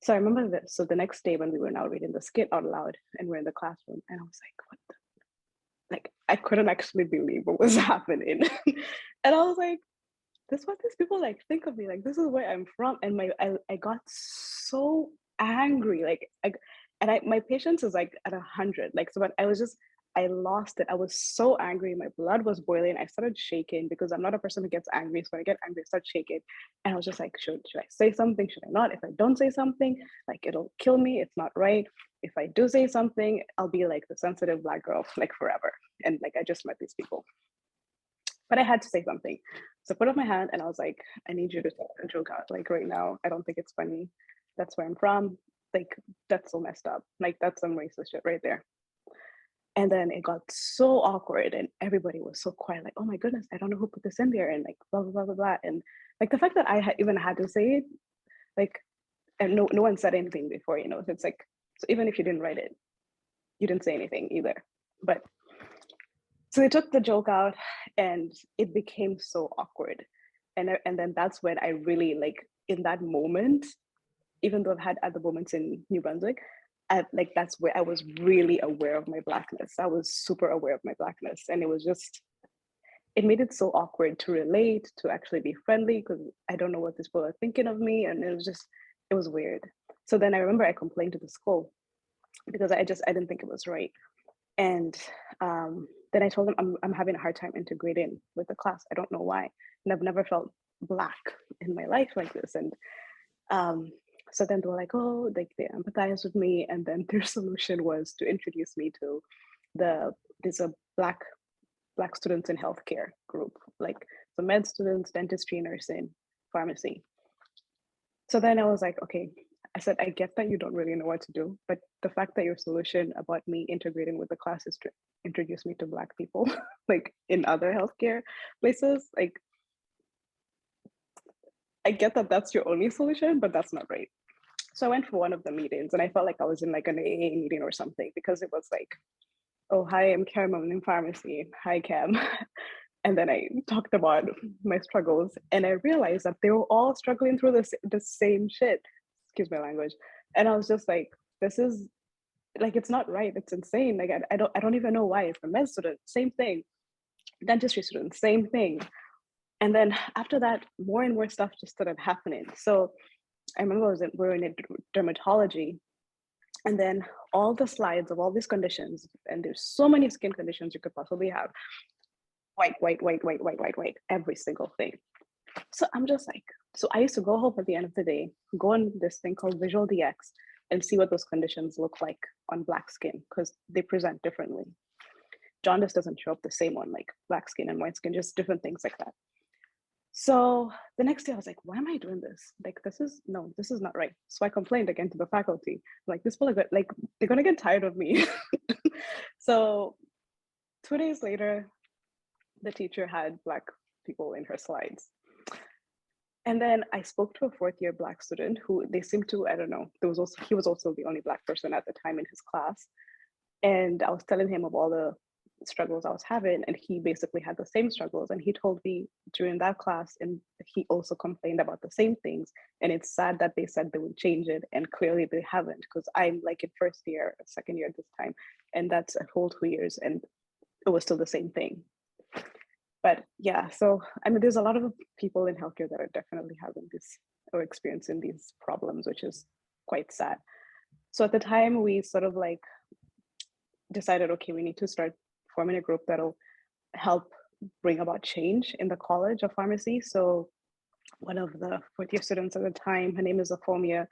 So I remember that. So the next day when we were now reading the skit out loud, and we're in the classroom, and I was like, what the? Like, I couldn't actually believe what was happening. And I was like, this is what these people like think of me. Like, this is where I'm from. And I got so angry. Like, my patience is like at 100. Like, so, but I lost it. I was so angry. My blood was boiling. I started shaking, because I'm not a person who gets angry. So when I get angry, I start shaking. And I was just like, should I say something? Should I not? If I don't say something, like, it'll kill me. It's not right. If I do say something, I'll be like the sensitive Black girl, like forever. And like, I just met these people. But I had to say something. So I put up my hand and I was like, I need you to joke out. Like, right now, I don't think it's funny. That's where I'm from. Like, that's so messed up. Like, that's some racist shit right there. And then it got so awkward, and everybody was so quiet, like, oh my goodness, I don't know who put this in there, and like, blah, blah, blah, blah, blah. And like, the fact that I even had to say it, like, and no one said anything before, so it's like, so even if you didn't write it, you didn't say anything either. But so they took the joke out, and it became so awkward. And then that's when I really, like, in that moment, even though I've had other moments in New Brunswick, that's where I was really aware of my Blackness. I was super aware of my Blackness. And it made it so awkward to relate, to actually be friendly, because I don't know what these people are thinking of me. And it was weird. So then I remember I complained to the school, because I didn't think it was right. And then I told them I'm having a hard time integrating with the class. I don't know why. And I've never felt Black in my life like this. And so then they were like, oh, like, they empathized with me. And then their solution was to introduce me to there's a Black students in healthcare group, like the med students, dentistry, nursing, pharmacy. So then I was like, okay, I said, I get that you don't really know what to do, but the fact that your solution about me integrating with the class is to introduce me to Black people, like in other healthcare places, like, I get that that's your only solution, but that's not right. So I went for one of the meetings, and I felt like I was in like an AA meeting or something, because it was like, oh, hi, I'm Cam, I'm in pharmacy. Hi, Cam. And then I talked about my struggles, and I realized that they were all struggling through the same shit. Excuse my language. And I was just like, this is like, it's not right. It's insane. Like, I don't even know why. For med student, same thing. Dentistry students, same thing. And then after that, more and more stuff just started happening. So I remember we were in dermatology, and then all the slides of all these conditions, and there's so many skin conditions you could possibly have. White, every single thing. So I'm just like, so I used to go home at the end of the day, go on this thing called Visual DX, and see what those conditions look like on Black skin, because they present differently. Jaundice doesn't show up the same on like Black skin and white skin, just different things like that. So the next day I was like, why am I doing this? Like, this is not right. So I complained again to the faculty, like, this people are like, they're gonna get tired of me. So 2 days later, the teacher had Black people in her slides. And then I spoke to a fourth year Black student who they seemed to, I don't know, he was also the only Black person at the time in his class. And I was telling him of all the struggles I was having, and he basically had the same struggles. And he told me during that class, and he also complained about the same things. And it's sad that they said they would change it, and clearly they haven't, because I'm like in first year, second year this time, and that's a whole 2 years, and it was still the same thing. But yeah, so I mean, there's a lot of people in healthcare that are definitely having this or experiencing these problems, which is quite sad. So at the time, we sort of like decided, okay, we need to start forming a group that'll help bring about change in the College of Pharmacy. So one of the fourth year students at the time, her name is Afomia,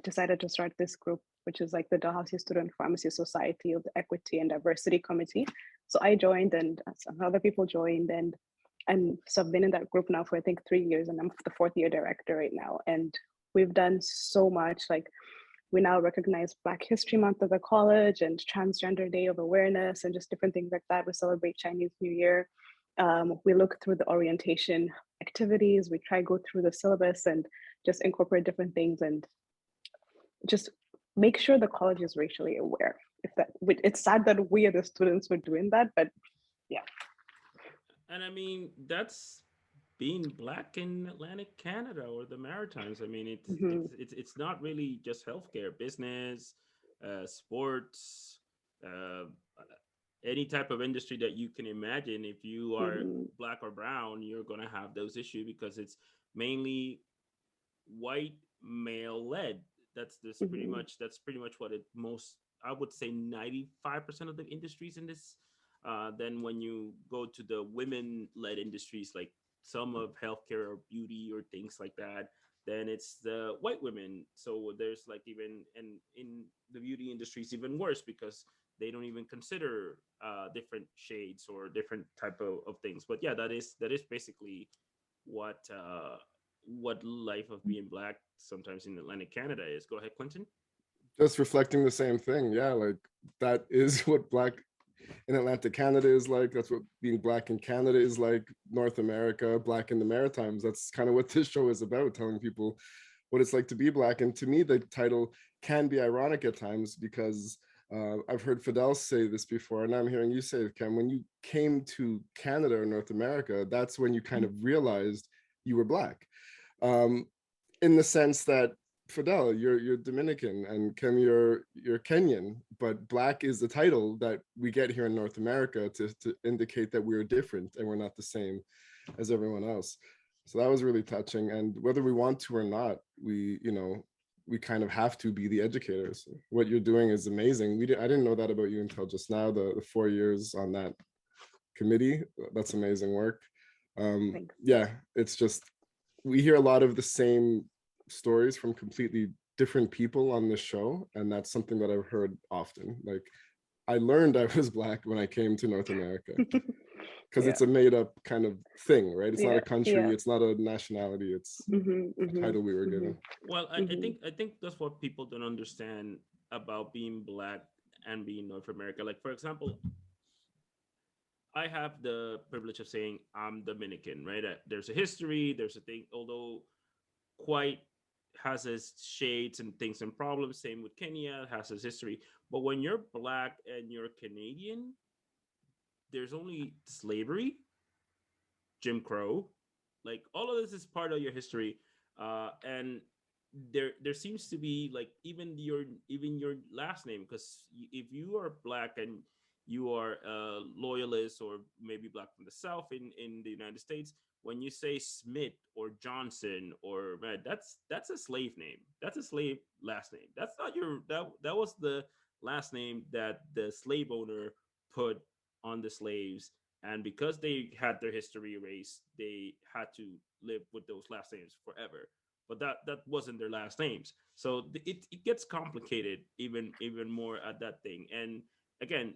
decided to start this group, which is like the Dalhousie Student Pharmacy Society of the Equity and Diversity Committee. So I joined, and some other people joined, and so I've been in that group now for I think 3 years, and I'm the fourth year director right now. And we've done so much. Like, we now recognize Black History Month at the college, and Transgender Day of Awareness, and just different things like that. We celebrate Chinese New Year. We look through the orientation activities. We try go through the syllabus and just incorporate different things, and just make sure the college is racially aware. It's sad that we as the students were doing that, but yeah.
And I mean, that's being Black in Atlantic Canada or the Maritimes. I mean, it's not really just healthcare, business, sports, any type of industry that you can imagine. If you are Black or brown, you're going to have those issues, because it's mainly white male led. That's pretty much what it most, I would say 95% of the industries in this. Then when you go to the women led industries, like some of healthcare or beauty or things like that, then it's the white women. So there's like, even in the beauty industry is even worse, because they don't even consider different shades or different type of things. But yeah, that is basically what life of being Black sometimes in Atlantic Canada is. Go ahead, Clinton.
Just reflecting the same thing. Yeah, like that is what Black in Atlantic Canada is like. That's what being Black in Canada is like. North America, Black in the Maritimes. That's kind of what this show is about, telling people what it's like to be Black. And to me, the title can be ironic at times, because I've heard Fidel say this before, and I'm hearing you say it, Ken. When you came to Canada or North America, that's when you kind of realized you were Black. In the sense that, Fidel, you're Dominican, and Kim, you're Kenyan, but Black is the title that we get here in North America to indicate that we're different and we're not the same as everyone else. So that was really touching. And whether we want to or not, we kind of have to be the educators. What you're doing is amazing. I didn't know that about you until just now, the 4 years on that committee. That's amazing work. Yeah, it's just, we hear a lot of the same stories from completely different people on this show, and that's something that I've heard often. Like, I learned I was Black when I came to North America, because it's a made-up kind of thing, right? It's not a country, it's not a nationality, it's a title we were given.
Well, I think that's what people don't understand about being Black and being North America. Like, for example, I have the privilege of saying I'm Dominican, right? There's a history, there's a thing, although quite has its shades and things and problems. Same with Kenya, has its history. But when you're Black and you're Canadian, there's only slavery, Jim Crow, like all of this is part of your history, and there seems to be like even your last name, because if you are Black and you are a loyalist or maybe Black from the South in the United States, when you say Smith or Johnson or man, that's a slave name. That's a slave last name. That's not your that was the last name that the slave owner put on the slaves, and because they had their history erased, they had to live with those last names forever. But that wasn't their last names, so it gets complicated even more at that thing. And again,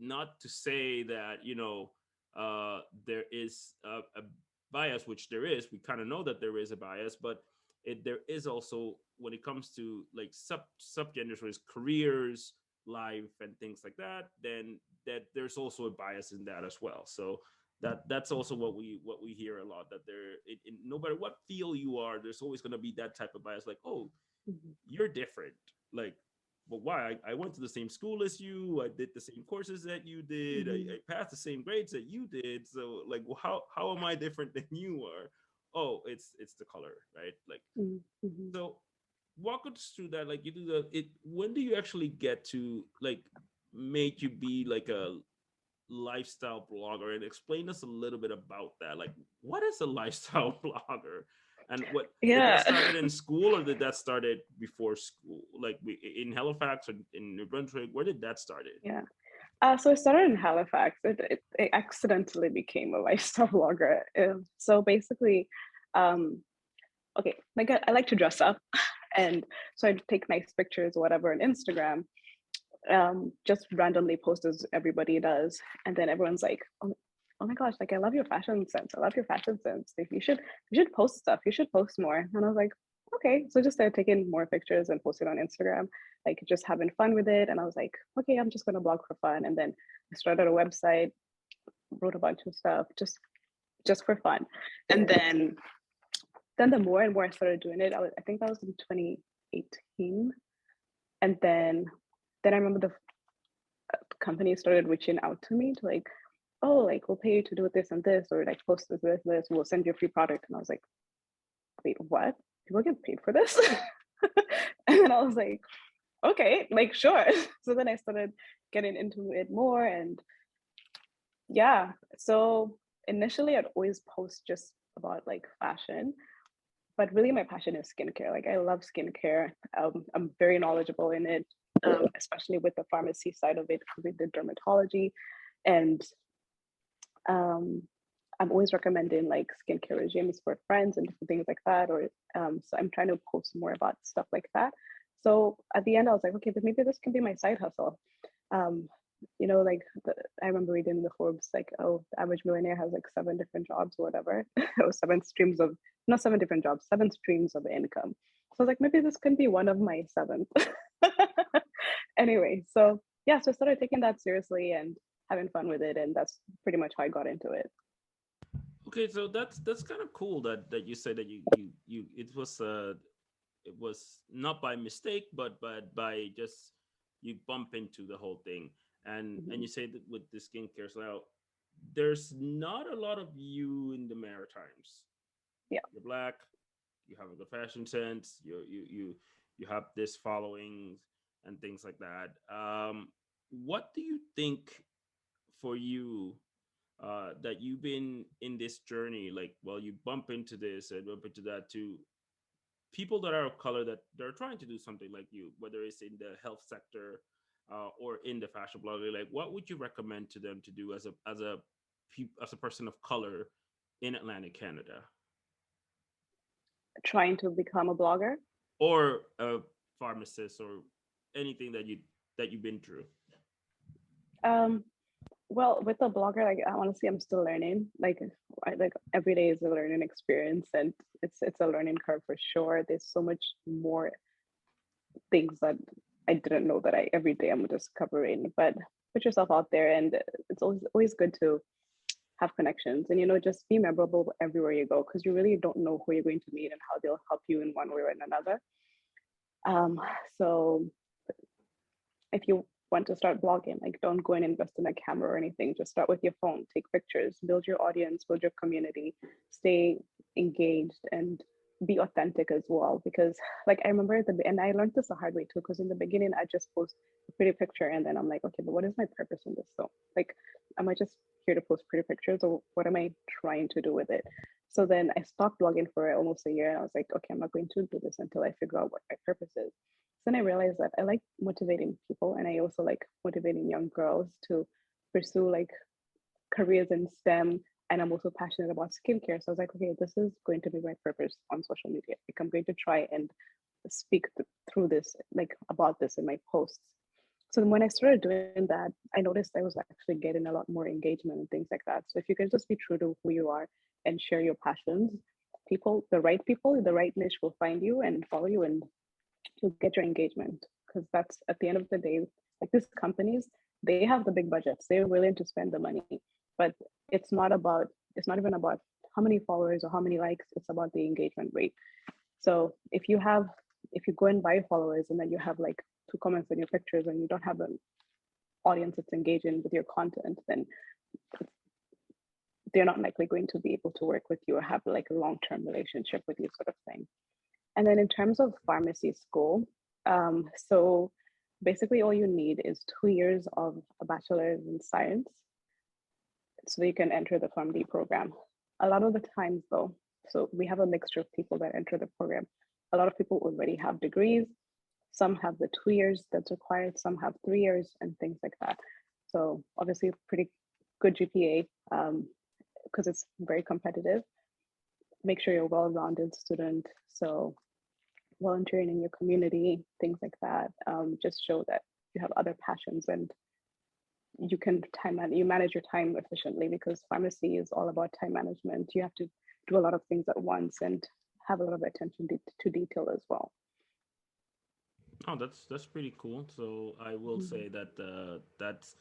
not to say that there is a bias, which there is. We kind of know that there is a bias, but there is also, when it comes to like subgenders, where it's careers, life, and things like that, then that there's also a bias in that as well. So that's also what we hear a lot, that there no matter what field you are, there's always going to be that type of bias, like, oh, you're different. Like, but why? I went to the same school as you. I did the same courses that you did. I passed the same grades that you did. So like, how am I different than you are? Oh, it's the color, right? Like, so walk us through that. Like, you do when do you actually get to like make you be like a lifestyle blogger, and explain us a little bit about that? Like, what is a lifestyle blogger, and what did that started in school, or did that started before school, like in Halifax or in New Brunswick? Where did that started?
So it started in Halifax. It accidentally became a lifestyle blogger. So basically, okay, like I like to dress up, and so I'd take nice pictures, whatever, on Instagram, just randomly post as everybody does, and then everyone's like, oh my gosh, like I love your fashion sense. I love your fashion sense. Like you should post stuff. You should post more. And I was like, okay. So I just started taking more pictures and posting on Instagram, like just having fun with it. And I was like, okay, I'm just gonna blog for fun. And then I started a website, wrote a bunch of stuff just for fun. And then the more and more I started doing it, I think that was in 2018. And then I remember the company started reaching out to me to like, oh, like we'll pay you to do this and this, or like post this, we'll send you a free product. And I was like, wait, what? People get paid for this? And then I was like, okay, like sure. So then I started getting into it more, and yeah. So initially I'd always post just about like fashion, but really my passion is skincare. Like I love skincare. I'm very knowledgeable in it, especially with the pharmacy side of it, because we did dermatology. And I'm always recommending like skincare regimes for friends and different things like that. Or so I'm trying to post more about stuff like that. So at the end, I was like, okay, but maybe this can be my side hustle. You know, like I remember reading the Forbes, like, oh, the average millionaire has like 7 different jobs or whatever. Or 7 streams of, not 7 different jobs, 7 streams of income. So I was like, maybe this can be one of my 7th. Anyway, so yeah, so I started taking that seriously and having fun with it, and that's pretty much how I got into it.
Okay, so that's kind of cool that you said that you it was not by mistake, but by just you bump into the whole thing, and you say that with the skincare. So now there's not a lot of you in the Maritimes.
Yeah,
you're Black, you have a good fashion sense, you have this following and things like that. What do you think for you, that you've been in this journey, like, well, you bump into this and bump into that too, people that are of color that they're trying to do something like you, whether it's in the health sector, or in the fashion blogging, like what would you recommend to them to do as a person of color in Atlantic Canada?
Trying to become a blogger,
or a pharmacist, or anything that you've been through.
Well, with the blogger, like honestly, I'm still learning. Like every day is a learning experience, and it's a learning curve for sure. There's so much more things that I didn't know that every day I'm discovering. But put yourself out there, and it's always good to have connections, and just be memorable everywhere you go, because you really don't know who you're going to meet and how they'll help you in one way or another. So if you want to start blogging, like don't go and invest in a camera or anything. Just start with your phone, take pictures, build your audience, build your community, stay engaged, and be authentic as well. Because like I remember and I learned this the hard way too, because in the beginning I just post a pretty picture, and then I'm like, okay, but what is my purpose in this? So like, am I just here to post pretty pictures, or what am I trying to do with it? So then I stopped blogging for almost a year, and I was like, okay, I'm not going to do this until I figure out what my purpose is. Then I realized that I like motivating people, and I also like motivating young girls to pursue like careers in STEM. And I'm also passionate about skincare. So I was like, okay, this is going to be my purpose on social media. Like I'm going to try and speak through this, like about this in my posts. So when I started doing that, I noticed I was actually getting a lot more engagement and things like that. So if you can just be true to who you are and share your passions, the right people, the right niche will find you and follow you, and you'll get your engagement. Because that's at the end of the day, like these companies, they have the big budgets, they're willing to spend the money, but it's not even about how many followers or how many likes, it's about the engagement rate. So if you go and buy followers and then you have like two comments on your pictures and you don't have an audience that's engaging with your content, then they're not likely going to be able to work with you or have like a long-term relationship with you, sort of thing. And then in terms of pharmacy school, so basically all you need is 2 years of a bachelor's in science, so you can enter the PharmD program. A lot of the times though, so we have a mixture of people that enter the program. A lot of people already have degrees. Some have the 2 years that's required, some have 3 years and things like that. So obviously pretty good GPA, because it's very competitive. Make sure you're a well-rounded student. So volunteering in your community, things like that. Just show that you have other passions and you can you manage your time efficiently, because pharmacy is all about time management. You have to do a lot of things at once and have a lot of attention to detail as well.
Oh, that's pretty cool. So I will say that that's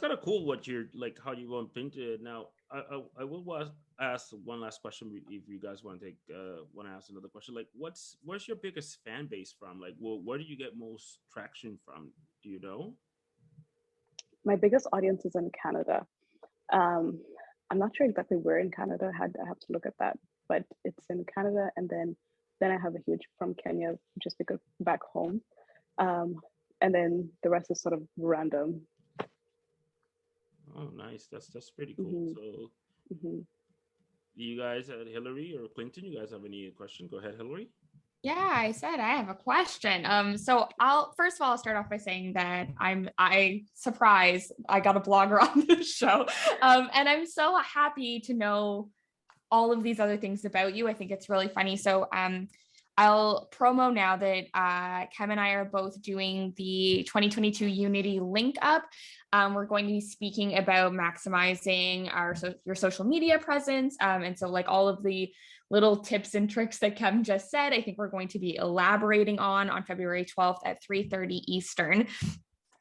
kind of cool what you're like, how you want into it. Now I will ask one last question if you guys want to ask another question. Like, where's your biggest fan base from? Like, where do you get most traction from? Do you know?
My biggest audience is in Canada. I'm not sure exactly where in Canada. I have to look at that, but it's in Canada, and then I have a huge from Kenya, just because back home, and then the rest is sort of random.
Oh, nice. That's pretty cool. So, you guys, Hillary or Clinton, you guys have any question? Go ahead, Hillary.
Yeah, I said I have a question. So I'll start off by saying that I surprised I got a blogger on this show. And I'm so happy to know all of these other things about you. I think it's really funny. So I'll promo now that Kim and I are both doing the 2022 Unity Link Up. We're going to be speaking about maximizing your social media presence. And so like all of the little tips and tricks that Kim just said, I think we're going to be elaborating on February 12th at 3:30 Eastern.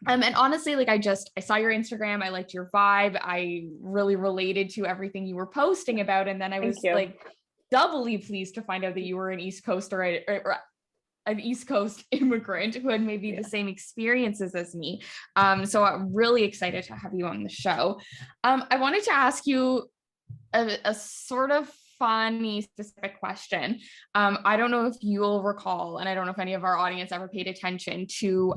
And honestly, like I saw your Instagram, I liked your vibe. I really related to everything you were posting about. And then I was like doubly pleased to find out that you were an East Coaster or an East Coast immigrant who had maybe the same experiences as me. So I'm really excited to have you on the show. I wanted to ask you a sort of funny specific question. I don't know if you'll recall, and I don't know if any of our audience ever paid attention to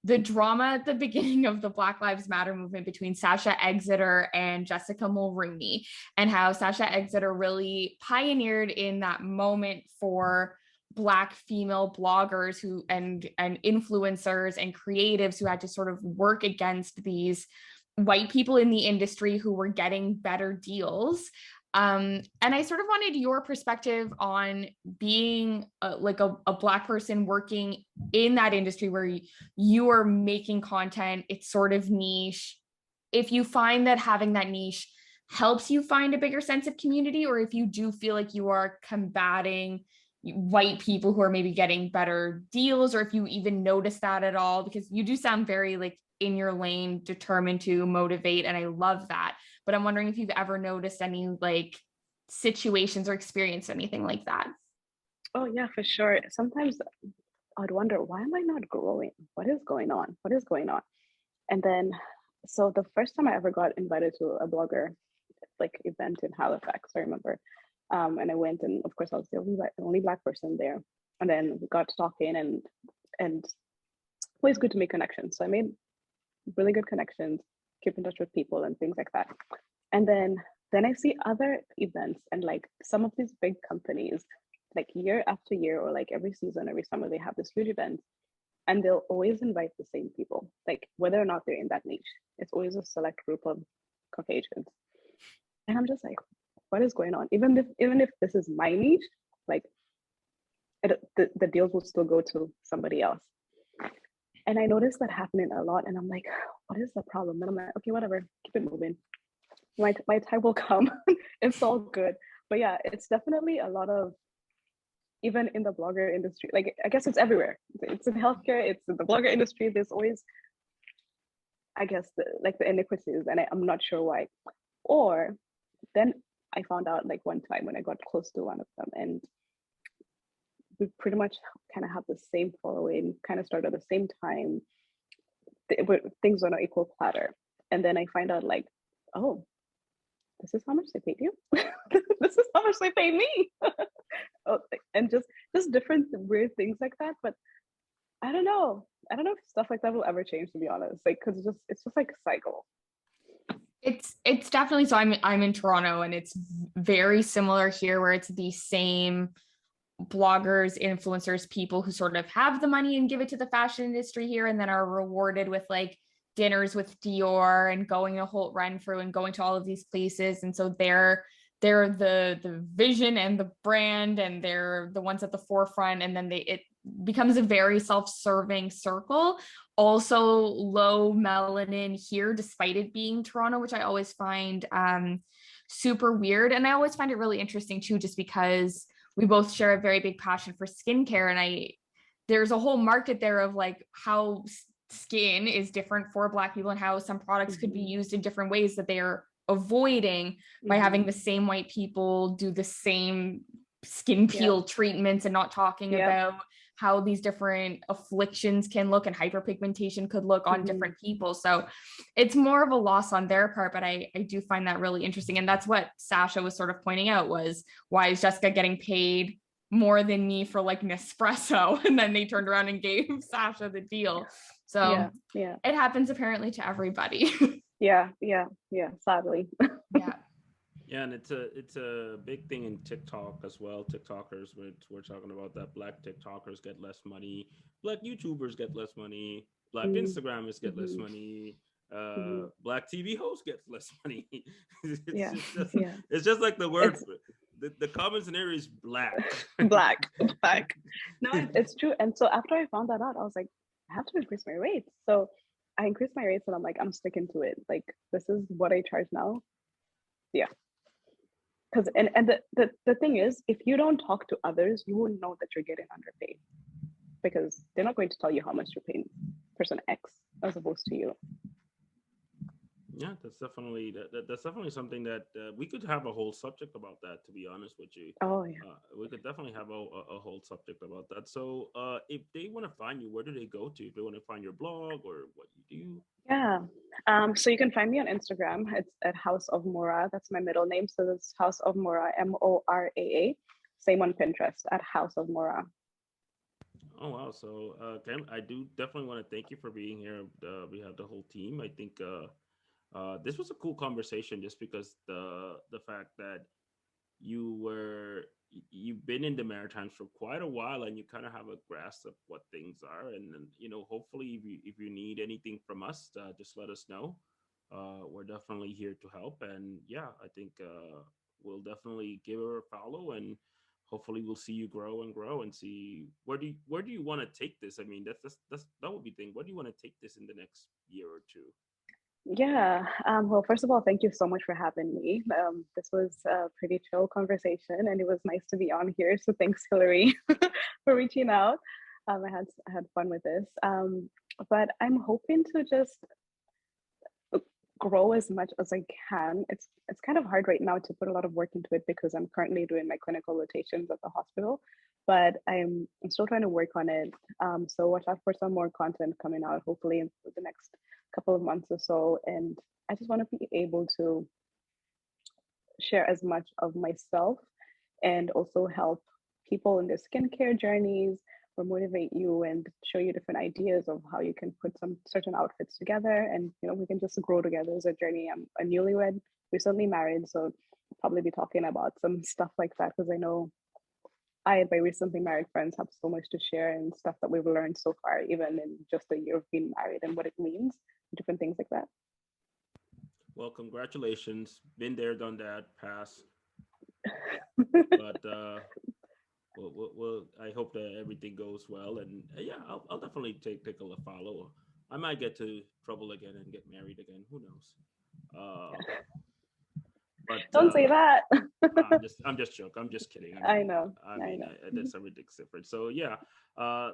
the drama at the beginning of the Black Lives Matter movement between Sasha Exeter and Jessica Mulrooney, and how Sasha Exeter really pioneered in that moment for Black female bloggers and influencers and creatives who had to sort of work against these white people in the industry who were getting better deals. And I sort of wanted your perspective on being like a Black person working in that industry where you are making content. It's sort of niche. If you find that having that niche helps you find a bigger sense of community, or if you do feel like you are combating white people who are maybe getting better deals, or if you even notice that at all, because you do sound very like in your lane, determined to motivate, and I love that. But I'm wondering if you've ever noticed any like situations or experienced anything like that.
Oh yeah, for sure. Sometimes I'd wonder, why am I not growing? What is going on? What is going on? And then, so the first time I ever got invited to a blogger like event in Halifax, I remember, and I went, and of course I was the only Black person there. And then we got talking, and always good to make connections. So I made really good connections, keep in touch with people and things like that. And then I see other events, and like some of these big companies, like year after year, or like every season, every summer, they have this huge event, and they'll always invite the same people, like whether or not they're in that niche. It's always a select group of Caucasians. And I'm just like, what is going on? Even if this is my niche, like the deals will still go to somebody else. And I noticed that happening a lot, and I'm like, what is the problem? And I'm like, okay, whatever, keep it moving. My time will come. It's all good. But yeah, it's definitely a lot of, even in the blogger industry, like I guess it's everywhere. It's in healthcare, it's in the blogger industry. There's always, I guess, the iniquities, and I'm not sure why. Or then I found out like one time when I got close to one of them, and we pretty much kind of have the same following, kind of started at the same time. Things on an equal platter. And then I find out like, oh, this is how much they paid you. This is how much they paid me. Oh, and just different weird things like that. But I don't know if stuff like that will ever change, to be honest. Like, because it's just like a cycle.
It's definitely, so I'm in Toronto, and it's very similar here, where it's the same bloggers, influencers, people who sort of have the money and give it to the fashion industry here, and then are rewarded with like dinners with Dior and going to Holt Renfrew and going to all of these places. And so they're the vision and the brand, and they're the ones at the forefront. And then it becomes a very self-serving circle. Also low melanin here, despite it being Toronto, which I always find super weird. And I always find it really interesting too, just because we both share a very big passion for skincare. And there's a whole market there of like how skin is different for Black people, and how some products could be used in different ways that they are avoiding by having the same white people do the same skin peel treatments, and not talking about how these different afflictions can look and hyperpigmentation could look on different people. So it's more of a loss on their part, but I do find that really interesting. And that's what Sasha was sort of pointing out, was why is Jessica getting paid more than me for like Nespresso? And then they turned around and gave Sasha the deal. So it happens apparently to everybody.
Sadly.
Yeah, and it's a big thing in TikTok as well. TikTokers, we're talking about that Black TikTokers get less money, Black YouTubers get less money, Black Instagrammers get less money, Black TV hosts get less money. It's just like the word. The common scenario is black.
Black. No, it's true. And so after I found that out, I was like, I have to increase my rates. So I increased my rates, and I'm like, I'm sticking to it. Like, this is what I charge now. Yeah. Because and the thing is, if you don't talk to others, you won't know that you're getting underpaid, because they're not going to tell you how much you're paying person X as opposed to you.
Yeah, that's definitely something that we could have a whole subject about that, to be honest with you.
Oh yeah.
We could definitely have a whole subject about that. So if they want to find you, where do they go to? If they want to find your blog or what you do?
Yeah. So you can find me on Instagram. It's at House of Mora. That's my middle name. So it's House of Mora, Moraa. Same on Pinterest, at House of Mora.
Oh wow! So Cam, I do definitely want to thank you for being here. We have the whole team. I think this was a cool conversation, just because the fact that you've been in the Maritimes for quite a while, and you kind of have a grasp of what things are. And hopefully if you need anything from us, just let us know. We're definitely here to help. And yeah, I think we'll definitely give her a follow, and hopefully we'll see you grow and see where do you want to take this. I mean, that would be the thing. What do you want to take this in the next year or two?
Yeah. Well, first of all, thank you so much for having me. This was a pretty chill conversation, and it was nice to be on here. So thanks, Hillary, for reaching out. I had fun with this. But I'm hoping to just grow as much as I can. It's kind of hard right now to put a lot of work into it, because I'm currently doing my clinical rotations at the hospital, but I'm still trying to work on it. So watch out for some more content coming out, hopefully in the next couple of months or so. And I just want to be able to share as much of myself, and also help people in their skincare journeys, or motivate you and show you different ideas of how you can put some certain outfits together, and we can just grow together as a journey. I'm a newlywed, recently married, so I'll probably be talking about some stuff like that, because I know I and my recently married friends have so much to share, and stuff that we've learned so far, even in just a year of being married, and what it means, different things like that.
Well, congratulations. Been there, done that, pass. But well, I hope that everything goes well, and yeah, I'll definitely take a follow. I might get to trouble again and get married again. Who knows? But
don't say that.
I'm just joking. I'm just kidding.
I know.
That's everything's different. So yeah.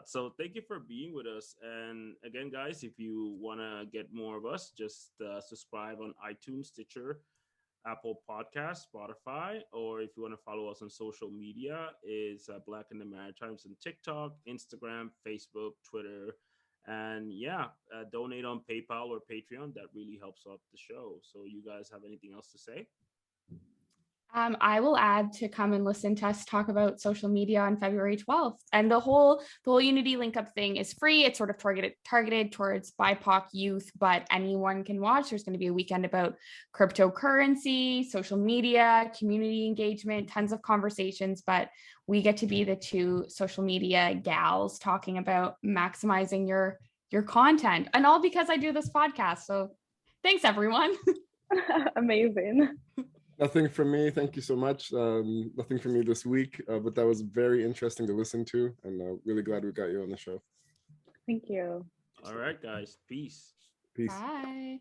So thank you for being with us. And again, guys, if you want to get more of us, just subscribe on iTunes, Stitcher, Apple Podcast, Spotify, or if you want to follow us on social media, is Black in the Maritimes on TikTok, Instagram, Facebook, Twitter, and yeah, donate on PayPal or Patreon. That really helps out the show. So, you guys have anything else to say?
I will add to come and listen to us talk about social media on February 12th. And the whole Unity Link Up thing is free. It's sort of targeted towards BIPOC youth, but anyone can watch. There's going to be a weekend about cryptocurrency, social media, community engagement, tons of conversations, but we get to be the two social media gals talking about maximizing your content, and all because I do this podcast. So thanks, everyone.
Amazing.
Nothing from me. Thank you so much. Nothing from me this week, but that was very interesting to listen to, and really glad we got you on the show.
Thank you.
All right, guys. Peace.
Peace.
Bye.